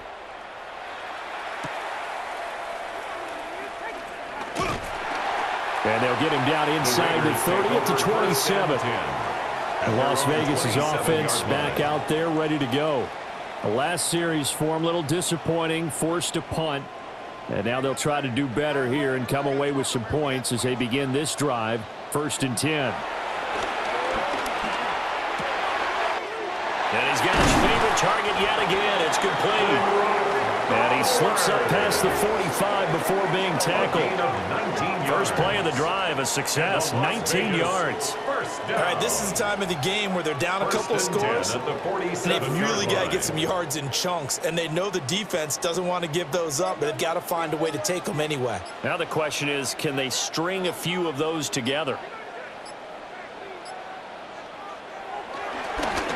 And they'll get him down inside the 30 at the 27. And Las Vegas' offense back out there, ready to go. The last series for him, a little disappointing, forced a punt. And now they'll try to do better here and come away with some points as they begin this drive, 1st and 10. And he's got his favorite target yet again. It's complete. And he slips up past the 45 before being tackled. First play of the drive, a success, 19 yards. All right, this is the time of the game where they're down a couple scores, and they've really got to get some yards in chunks, and they know the defense doesn't want to give those up, but they've got to find a way to take them anyway. Now the question is, can they string a few of those together?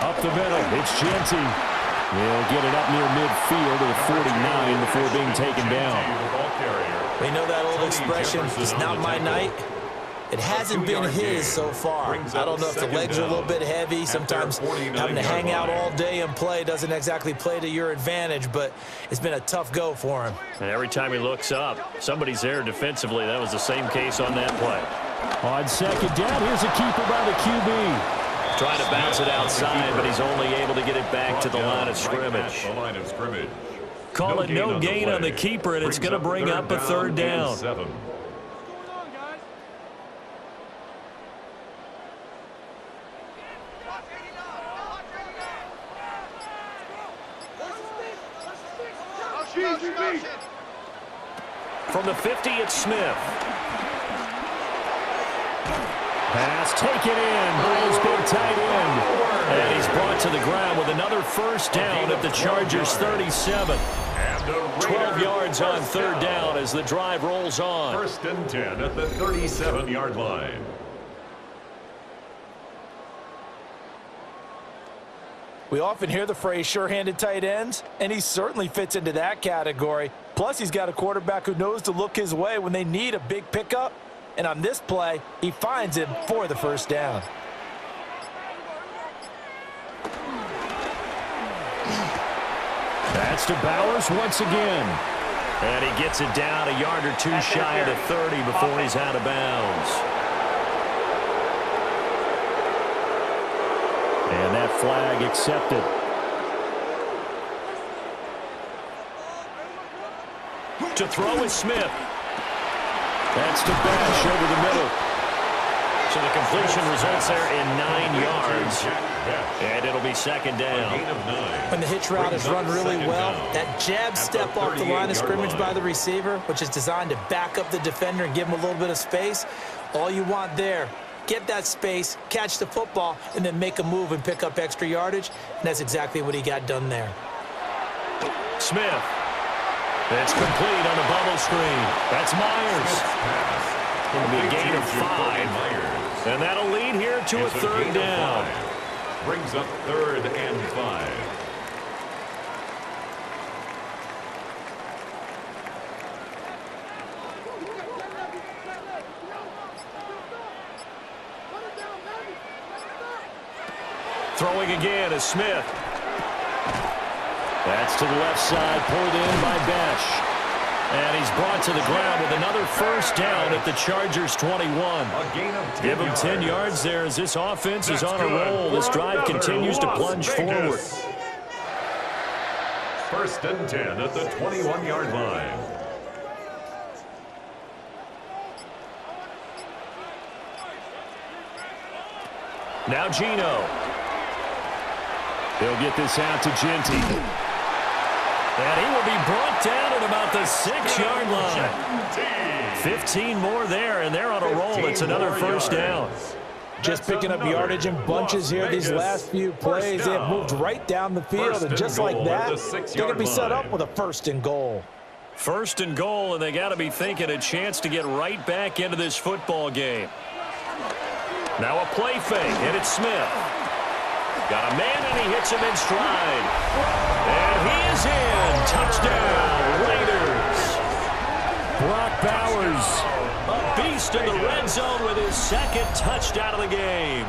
Up the middle, it's Jeanty. He'll get it up near midfield to the 49 before being taken down. We know that old expression, it's not my night. It hasn't been his so far. I don't know if the legs are a little bit heavy. Sometimes having to hang out all day and play doesn't exactly play to your advantage, but it's been a tough go for him. And every time he looks up, somebody's there defensively. That was the same case on that play. On second down, here's a keeper by the QB. Trying to bounce it outside, but he's only able to get it back to the line of scrimmage. Call it no gain on the keeper, and it's going to bring up a 3rd down. From the 50, it's Smith. Pass taken in by his big tight end. And he's brought to the ground with another 1st down at the Chargers' 37. 12 yards on 3rd down as the drive rolls on. 1st and 10 at the 37-yard line. We often hear the phrase sure-handed tight ends, and he certainly fits into that category. Plus, he's got a quarterback who knows to look his way when they need a big pickup. And on this play, he finds him for the first down. That's to Bowers once again. And he gets it down a yard or two shy of the 30 before he's out of bounds. And that flag accepted. To throw is Smith. That's to Bash over the middle. So the completion results there in 9 yards. And it'll be second down. When the hitch route is run really well, that jab step off the line of scrimmage by the receiver, which is designed to back up the defender and give him a little bit of space, all you want there, get that space, catch the football, and then make a move and pick up extra yardage. And that's exactly what he got done there. Smith. It's complete on the bubble screen. That's Myers. It'll be a gain of 5. And that'll lead here to a third down. Brings up 3rd and 5. Throwing again is Smith. That's to the left side, pulled in by Bash. And he's brought to the ground with another first down at the Chargers' 21. Give him 10 yards there as this offense is on a roll. This drive continues to plunge forward. 1st and 10 at the 21-yard line. Now Gino. He'll get this out to Jeanty. And he will be brought down at about the 6-yard line. 15 more there, and they're on a roll. It's another first down. Just picking up yardage in bunches here these last few plays. They have moved right down the field, and just like that, they're going to be set up with a 1st and goal. 1st and goal, and they got to be thinking a chance to get right back into this football game. Now a play fake, and it's Smith. Got a man, and he hits him in stride. And he is in. Touchdown, Raiders. Brock Bowers, a beast in the red zone with his 2nd touchdown of the game.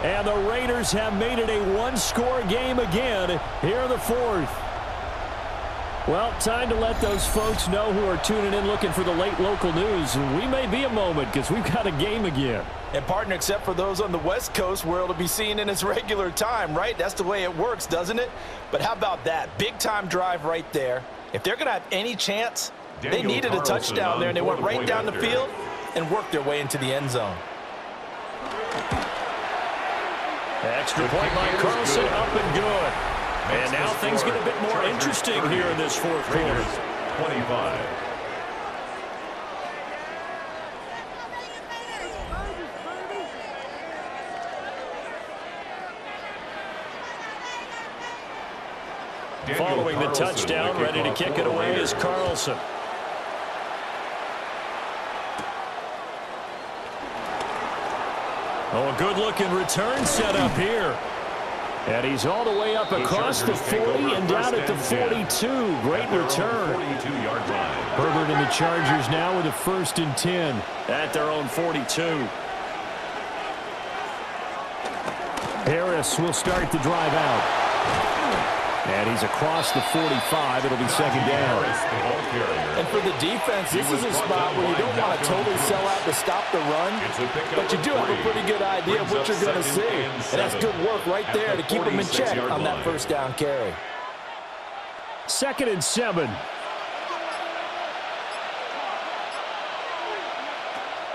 And the Raiders have made it a 1-score game again here in the 4th. Well, time to let those folks know who are tuning in looking for the late local news. We may be a moment because we've got a game again. And, partner, except for those on the West Coast where it'll be seen in its regular time, right? That's the way it works, doesn't it? But how about that? Big-time drive right there. If they're going to have any chance, they needed a touchdown there, and they went right down the field and worked their way into the end zone. Extra point by Carlson, up and good. And now things get a bit more interesting here in this 4th quarter. 25. Following the touchdown, ready to kick it away is Carlson. Oh, a good-looking return set up here. And he's all the way up across the 40 and down at the 42. Great return. Herbert and the Chargers now with a 1st and 10 at their own 42. Harris will start the drive out. And he's across the 45. It'll be 2nd down. And for the defense, this is a spot where you don't want to totally sell out to stop the run, but you do have a pretty good idea of what you're going to see. And that's good work right there to keep them in check on that 1st down carry. 2nd and 7.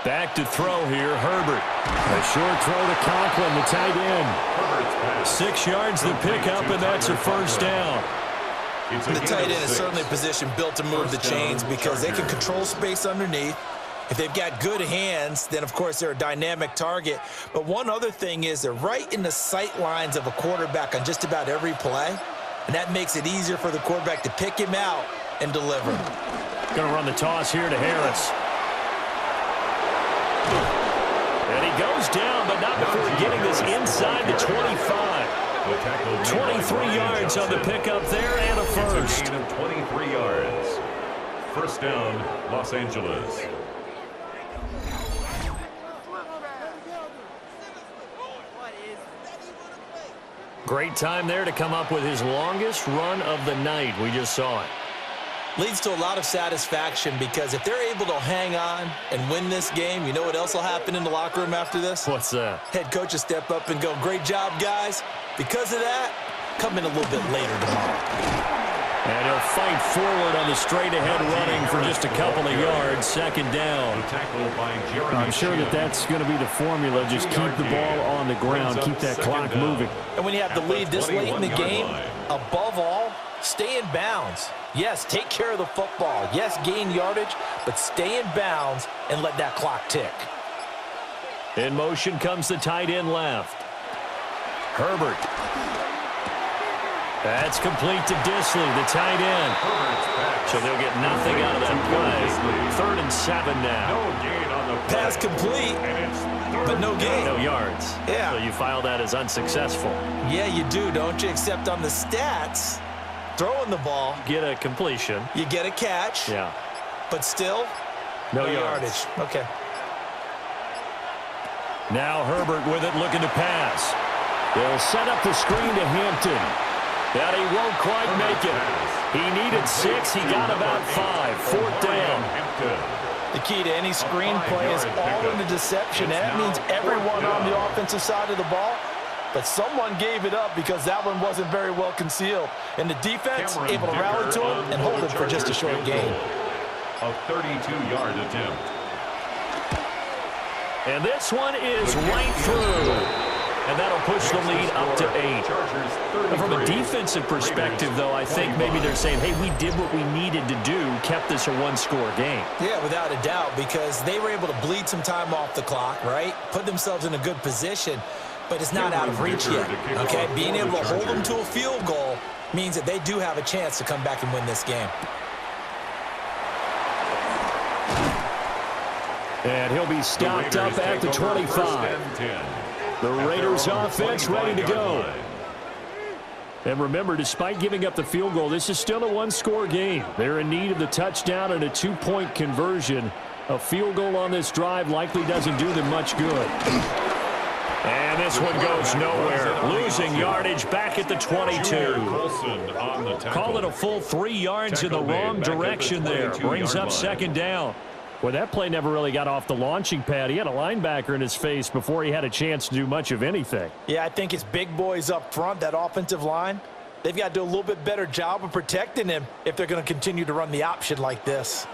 Back to throw here, Herbert. A short throw to Conklin, the tight end. 6 yards the pickup, and that's a 1st down. The tight end is certainly a position built to move the chains because they can control space underneath. If they've got good hands, then, of course, they're a dynamic target. But one other thing is they're right in the sight lines of a quarterback on just about every play, and that makes it easier for the quarterback to pick him out and deliver. Going to run the toss here to Harris. And he goes down, but not before getting this inside the 25. The tackle 23 yards on the pickup there and a first. It's a gain of 23 yards. First down, Los Angeles. Great time there to come up with his longest run of the night. We just saw it. Leads to a lot of satisfaction because if they're able to hang on and win this game, you know what else will happen in the locker room after this? What's that? Head coach will step up and go, great job, guys. Because of that, come in a little bit later tomorrow. And he'll fight forward on the straight-ahead running for just a couple of yards. Second down. I'm sure that's going to be the formula. Just keep the ball on the ground. Keep that clock moving. And when you have the lead this late in the game, above all, stay in bounds. Yes, take care of the football. Yes, gain yardage, but stay in bounds and let that clock tick. In motion comes the tight end left. Herbert. That's complete to Disley, the tight end. So they'll get nothing out of that play. 3rd and 7 now. No gain on the play. Pass complete, but no gain. No yards. Yeah. So you file that as unsuccessful. Yeah, you do, don't you? Except on the stats, throwing the ball, Get a completion. you get a catch, Yeah. but still, No yardage. Okay. Now Herbert with it, looking to pass. They'll set up the screen to Hampton. But he won't quite make it. He needed 6. He got about 5. 4th down. The key to any screenplay is all in the deception. That means everyone on the offensive side of the ball, but someone gave it up because that one wasn't very well concealed. And the defense able to rally to him and hold him for just a short gain. A 32-yard attempt. And this one is right through. And that'll push the lead up to 8. From a defensive perspective, though, I think maybe they're saying, hey, we did what we needed to do, kept this a one-score game. Yeah, without a doubt, because they were able to bleed some time off the clock, right? Put themselves in a good position, but it's not out of reach yet, okay? Being able to hold them to a field goal means that they do have a chance to come back and win this game. And he'll be stopped up at the 25. The Raiders offense ready to go. And remember, despite giving up the field goal, this is still a one-score game. They're in need of the touchdown and a 2-point conversion. A field goal on this drive likely doesn't do them much good. And this one goes nowhere. Losing yardage back at the 22. Call it a full 3 yards in the wrong direction there. Brings up 2nd down. Well, that play never really got off the launching pad. He had a linebacker in his face before he had a chance to do much of anything. Yeah, I think it's big boys up front, that offensive line. They've got to do a little bit better job of protecting him if they're going to continue to run the option like this.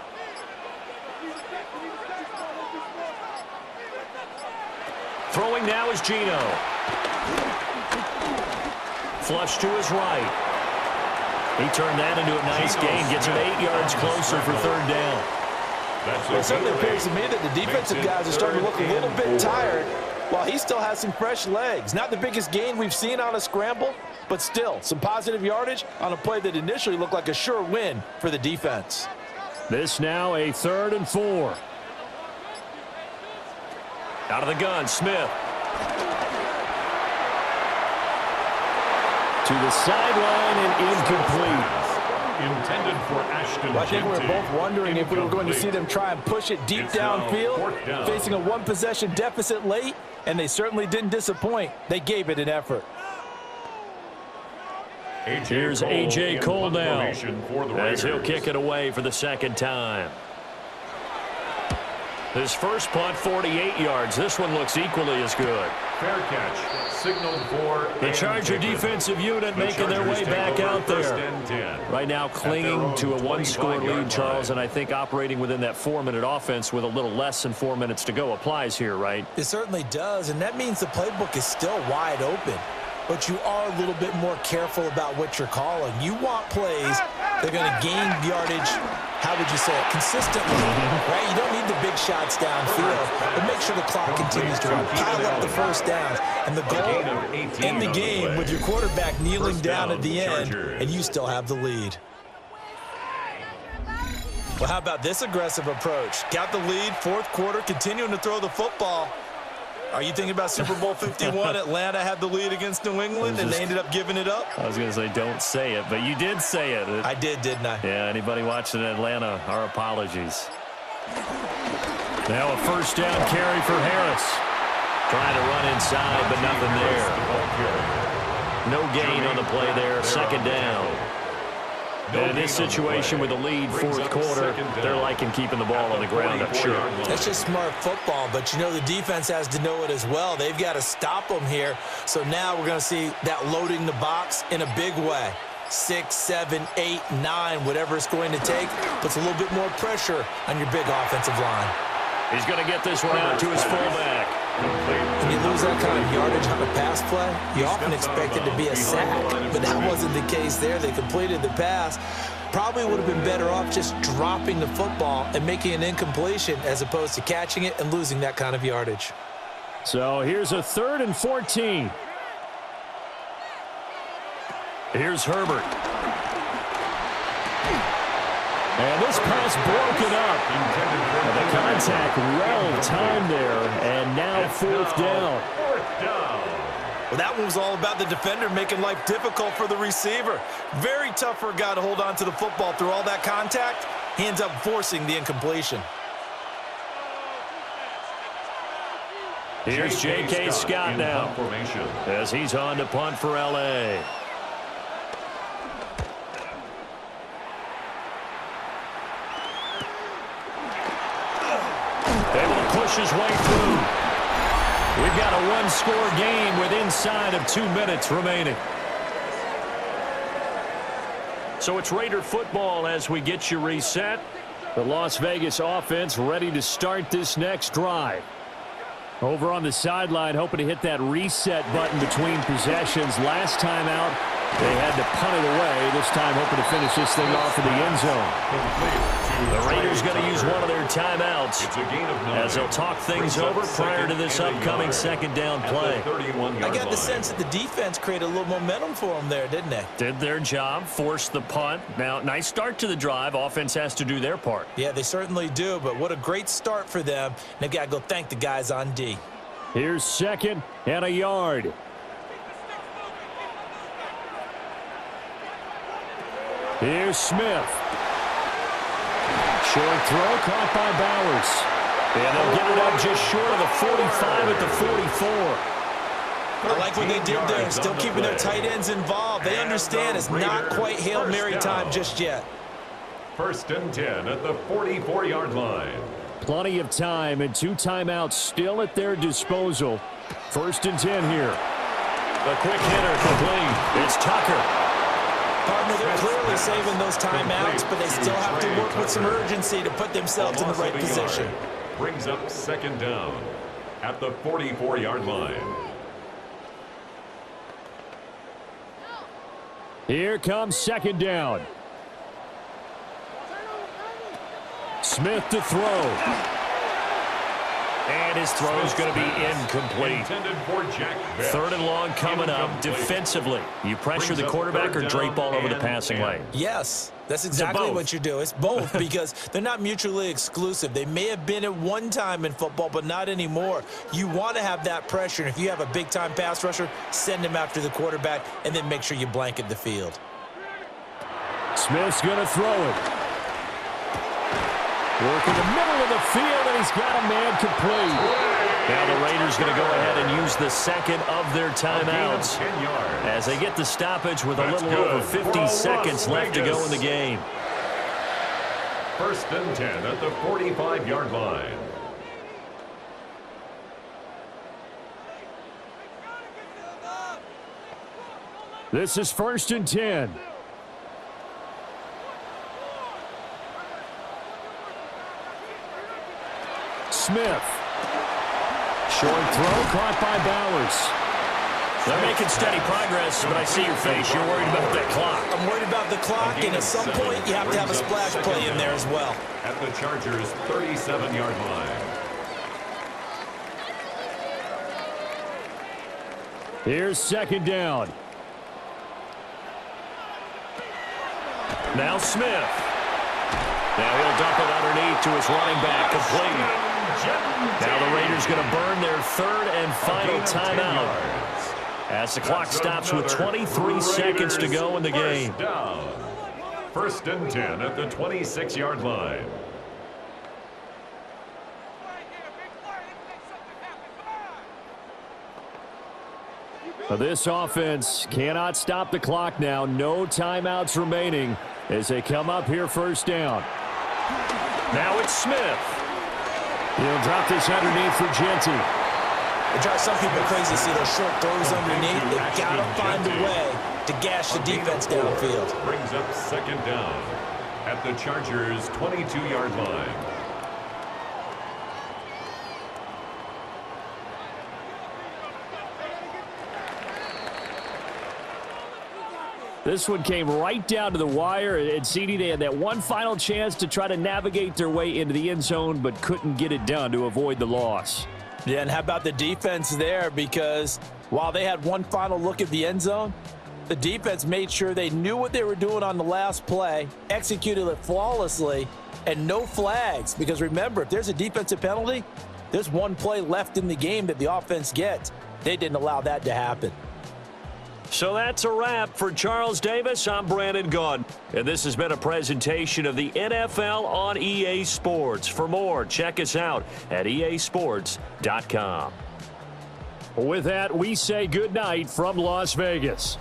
Throwing now is Gino. Flush to his right. He turned that into a nice gain. Gets him 8 yards closer for 3rd down. It certainly appears to me that the defensive guys are starting to look a little bit tired while he still has some fresh legs. Not the biggest gain we've seen on a scramble, but still some positive yardage on a play that initially looked like a sure win for the defense. This now a 3rd and 4. Out of the gun, Smith. To the sideline and incomplete. Intended for Ashton. Well, I think we were both wondering if we were going to see them try and push it deep downfield, facing a one-possession deficit late, and they certainly didn't disappoint. They gave it an effort. Here's A.J. Cole now as he'll kick it away for the 2nd time. His first punt, 48 yards. This one looks equally as good. Fair catch. Signaled for the Charger defensive unit making their way back out there. Right now clinging to a one-score lead, Charles, and I think operating within that 4-minute offense with a little less than 4 minutes to go applies here, right? It certainly does, and that means the playbook is still wide open. But you are a little bit more careful about what you're calling. You want plays that are going to gain yardage, how would you say it, consistently, right? You don't need the big shots downfield, but make sure the clock continues to run. Pile up the first downs, and the goal in the game with your quarterback kneeling down at the end, and you still have the lead. Well, how about this aggressive approach? Got the lead, 4th quarter, continuing to throw the football. Are you thinking about Super Bowl 51? Atlanta had the lead against New England, and they ended up giving it up? I was going to say don't say it, but you did say it. I did, didn't I? Yeah, anybody watching Atlanta, our apologies. Now a first down carry for Harris. Trying to run inside, but nothing there. No gain on the play there. Second down. And in this situation with the lead fourth quarter, they're liking keeping the ball on the ground, I'm sure. That's just smart football, but you know the defense has to know it as well. They've got to stop them here. So now we're going to see that loading the box in a big way. 6, 7, 8, 9, whatever it's going to take, puts a little bit more pressure on your big offensive line. He's going to get this one out to his fullback. When you lose that kind of yardage on a pass play, you often expect it to be a sack, but that wasn't the case there. They completed the pass. Probably would have been better off just dropping the football and making an incompletion as opposed to catching it and losing that kind of yardage. So here's a 3rd and 14. Here's Herbert. And this pass broken up. And the contact well timed there. And now 4th down. Well, that one was all about the defender making life difficult for the receiver. Very tough for a guy to hold on to the football through all that contact. He ends up forcing the incompletion. Here's J.K. Scott now as he's on to punt for L.A. Able to push his way through. We've got a one-score game with inside of 2 minutes remaining. So it's Raider football as we get you reset. The Las Vegas offense ready to start this next drive. Over on the sideline, hoping to hit that reset button between possessions. Last time out, they had to punt it away. This time, hoping to finish this thing off in the end zone. The Raiders going to use one of their timeouts as they'll talk things over prior to this upcoming second down play. I got the sense that the defense created a little momentum for them there, didn't they? Did their job, forced the punt. Now, nice start to the drive. Offense has to do their part. Yeah, they certainly do, but what a great start for them. They've got to go thank the guys on D. Here's 2nd and a yard. Here's Smith. Short throw caught by Bowers. And they'll get it up just short of the 45 at the 44. I like what they did there, still keeping their tight ends involved. They understand it's not quite Hail Mary time just yet. 1st and 10 at the 44-yard line. Plenty of time and 2 timeouts still at their disposal. 1st and 10 here. The quick hitter complete. It's Tucker. Partner, they're clearly saving those timeouts, but they still have to work with some urgency to put themselves in the right position. Brings up 2nd down at the 44-yard line. Here comes 2nd down. Smith to throw. And his throw is going to be incomplete. 3rd and long coming up. Defensively, you pressure the quarterback or drape all over the passing lane? Yes, that's exactly what you do. It's both because they're not mutually exclusive. They may have been at one time in football, but not anymore. You want to have that pressure, and if you have a big-time pass rusher, send him after the quarterback, and then make sure you blanket the field. Smith's going to throw it. Work in the middle of the field, and he's got a man complete. Now the Raiders going to go ahead and use the 2nd of their timeouts as they get the stoppage with a little over 50 seconds left to go in the game. 1st and 10 at the 45-yard line. This is 1st and 10. Smith. Short throw caught by Bowers. They're making steady progress, but I see your face. You're worried about that clock. I'm worried about the clock, and at some point you have to have a splash play in there as well. At the Chargers' 37-yard line. Here's 2nd down. Now Smith. Now he'll dump it underneath to his running back, complete. Now the Raiders going to burn their third and final timeout as the clock stops with 23 seconds to go in the game. First and 10 at the 26-yard line. This offense cannot stop the clock now. No timeouts remaining as they come up here first down. Now it's Smith. He'll drop this underneath for Jeanty. It drives some people crazy to see those short throws underneath. They've got to find a way to gash the defense downfield. Brings up second down at the Chargers' 22-yard line. This one came right down to the wire, and CD, they had that one final chance to try to navigate their way into the end zone, but couldn't get it done to avoid the loss. Yeah, and how about the defense there? Because while they had one final look at the end zone, the defense made sure they knew what they were doing on the last play, executed it flawlessly, and no flags. Because remember, if there's a defensive penalty, there's one play left in the game that the offense gets. They didn't allow that to happen. So that's a wrap for Charles Davis. I'm Brandon Gunn, and this has been a presentation of the NFL on EA Sports. For more, check us out at easports.com. With that, we say good night from Las Vegas.